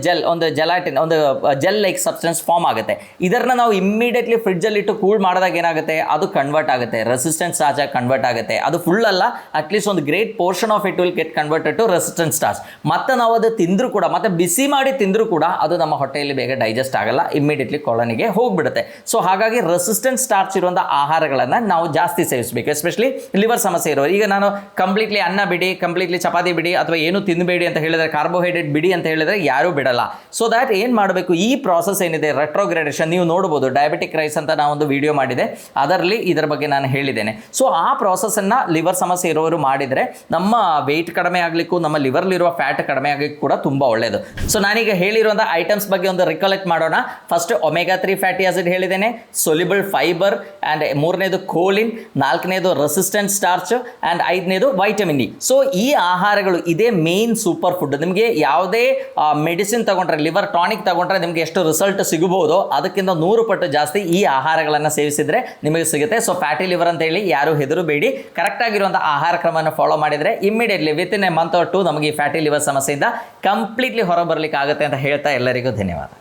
ಜೆಲಾಟಿನ್, ಒಂದು ಜೆಲ್ ಲೈಕ್ ಸಬ್ಸ್ಟೆನ್ಸ್ ಫಾರ್ಮ್ ಆಗುತ್ತೆ. ಇದನ್ನ ನಾವು ಇಮ್ಮಿಡಿಯೇಟ್ಲಿ ಫ್ರಿಡ್ಜಲ್ಲಿ ಇಟ್ಟು ಕೂಲ್ ಮಾಡಿದಾಗ ಏನಾಗುತ್ತೆ, ಅದು ಕನ್ವರ್ಟ್ ಆಗುತ್ತೆ, ರೆಸಿಸ್ಟೆಂಟ್ ಸ್ಟಾರ್ಚ್ ಆಗಿ ಕನ್ವರ್ಟ್ ಆಗುತ್ತೆ. ಅದು ಫುಲ್ ಅಲ್ಲ, ಅಟ್ಲೀಸ್ಟ್ ಒಂದು great portion of it will get converted to resistant starch. ಮತ್ತೆ ನಾವು ಅದು ತಿಂದರೂ ಕೂಡ, ಮತ್ತೆ ಬಿಸಿ ಮಾಡಿ ತಿಂದರೂ ಕೂಡ ಅದು ನಮ್ಮ ಹೊಟ್ಟೆಯಲ್ಲಿ ಬೇಗ ಡೈಜೆಸ್ಟ್ ಆಗಲ್ಲ, ಇಮ್ಮಿಡಿಯೇಟ್ಲಿ ಕೊಳನಿಗೆ ಹೋಗ್ಬಿಡುತ್ತೆ. ಸೊ ಹಾಗಾಗಿ ರೆಸಿಸ್ಟೆಂಟ್ ಸ್ಟಾರ್ಚ್ ಇರುವಂಥ ಆಹಾರಗಳನ್ನು ನಾವು ಜಾಸ್ತಿ ಸೇವಿಸಬೇಕು, ಎಸ್ಪೆಷಲಿ ಲಿವರ್ ಸಮಸ್ಯೆ ಇರೋರು. ಈಗ ನಾನು ಕಂಪ್ಲೀಟ್ಲಿ ಅನ್ನ ಬಿಡಿ, ಕಂಪ್ಲೀಟ್ಲಿ ಚಪಾತಿ ಬಿಡಿ ಅಥವಾ ಏನು ತಿನ್ನಬೇಡಿ ಅಂತ ಹೇಳಿದರೆ, ಕಾರ್ಬೋಹೈಡ್ರೇಟ್ ಬಿಡಿ ಅಂತ ಹೇಳಿದರೆ ಯಾರೂ ಬಿಡಲ್ಲ. ಸೊ ದ್ಯಾಟ್ ಏನು ಮಾಡಬೇಕು, ಈ ಪ್ರಾಸೆಸ್ ಏನಿದೆ ರೆಟ್ರೋಗ್ರೇಡೇಷನ್, ನೀವು ನೋಡ್ಬೋದು ಡಯಾಬಿಟಿಕ್ ರೈಸ್ ಅಂತ ನಾನು ಒಂದು ವಿಡಿಯೋ ಮಾಡಿದೆ, ಅದರಲ್ಲಿ ಇದರ ಬಗ್ಗೆ ನಾನು ಹೇಳಿದ್ದೇನೆ. ಸೊ ಆ ಪ್ರಾಸೆಸನ್ನು ಲಿವರ್ ಸಮಸ್ಯೆ ಇರೋರು ಮಾಡಿದರೆ ನಮ್ಮ ವೆಯ್ಟ್ ಕಡಿಮೆ ಆಗಲಿಕ್ಕೂ, ನಮ್ಮ ಲಿವರ್ಲಿರುವ ಫ್ಯಾಟ್ ಕಡಿಮೆ ಆಗಲಿಕ್ಕೂ ಕೂಡ ತುಂಬ ಒಳ್ಳೆಯದು. ಸೊ ನಾನೀಗ ಹೇಳಿರುವಂಥ ಐಟಮ್ಸ್ ಬಗ್ಗೆ ಒಂದು ರಿಕಲೆಕ್ಟ್ ಮಾಡೋಣ. ಫಸ್ಟ್ ಒಮೆಗಾ 3 ಫ್ಯಾಟಿ ಆಸಿಡ್ ಹೇಳಿದ್ದೇನೆ, ಸೊಲ್ಯುಬಲ್ ಫೈಬರ್, ಆ್ಯಂಡ್ 3ನೇದು ಕೋಲಿನ್, 4ನೇದು ರೆಸಿಸ್ಟೆಂಟ್ ಸ್ಟಾರ್ಚ್, ಆ್ಯಂಡ್ 5ನೇದು ವೈಟಮಿನ್ ಇ. ಸೊ ಈ ಆಹಾರಗಳು ಇದೇ ಮೇನ್ ಸೂಪರ್ ಫುಡ್. ನಿಮಗೆ ಯಾವುದೇ ಮೆಡಿಸಿನ್ ತಗೊಂಡ್ರೆ, ಲಿವರ್ ಟಾನಿಕ್ ತಗೊಂಡ್ರೆ ನಿಮಗೆ ಎಷ್ಟು ರಿಸಲ್ಟ್ ಸಿಗಬಹುದೋ ಅದಕ್ಕಿಂತ 100 ಪಟ್ಟು ಜಾಸ್ತಿ ಈ ಆಹಾರಗಳನ್ನು ಸೇವಿಸಿದರೆ ನಿಮಗೆ ಸಿಗುತ್ತೆ. ಸೊ ಫ್ಯಾಟಿ ಲಿವರ್ ಅಂತ ಹೇಳಿ ಯಾರು ಹೆದರಬೇಡಿ. ಕರೆಕ್ಟ್ ಆಗಿರುವಂಥ ಆಹಾರ ಕ್ರಮವನ್ನು ಫಾಲೋ ಮಾಡಿದರೆ immediately with in a month R 2 ನಮಗೆ ಈ ಫ್ಯಾಟಿ ಲಿವರ್ ಸಮಸ್ಯೆಯಿಂದ ಕಂಪ್ಲೀಟ್ಲಿ ಹೊರಬರಲಿಕ್ಕೆ ಆಗುತ್ತೆ ಅಂತ ಹೇಳ್ತಾ ಎಲ್ಲರಿಗೂ ಧನ್ಯವಾದ.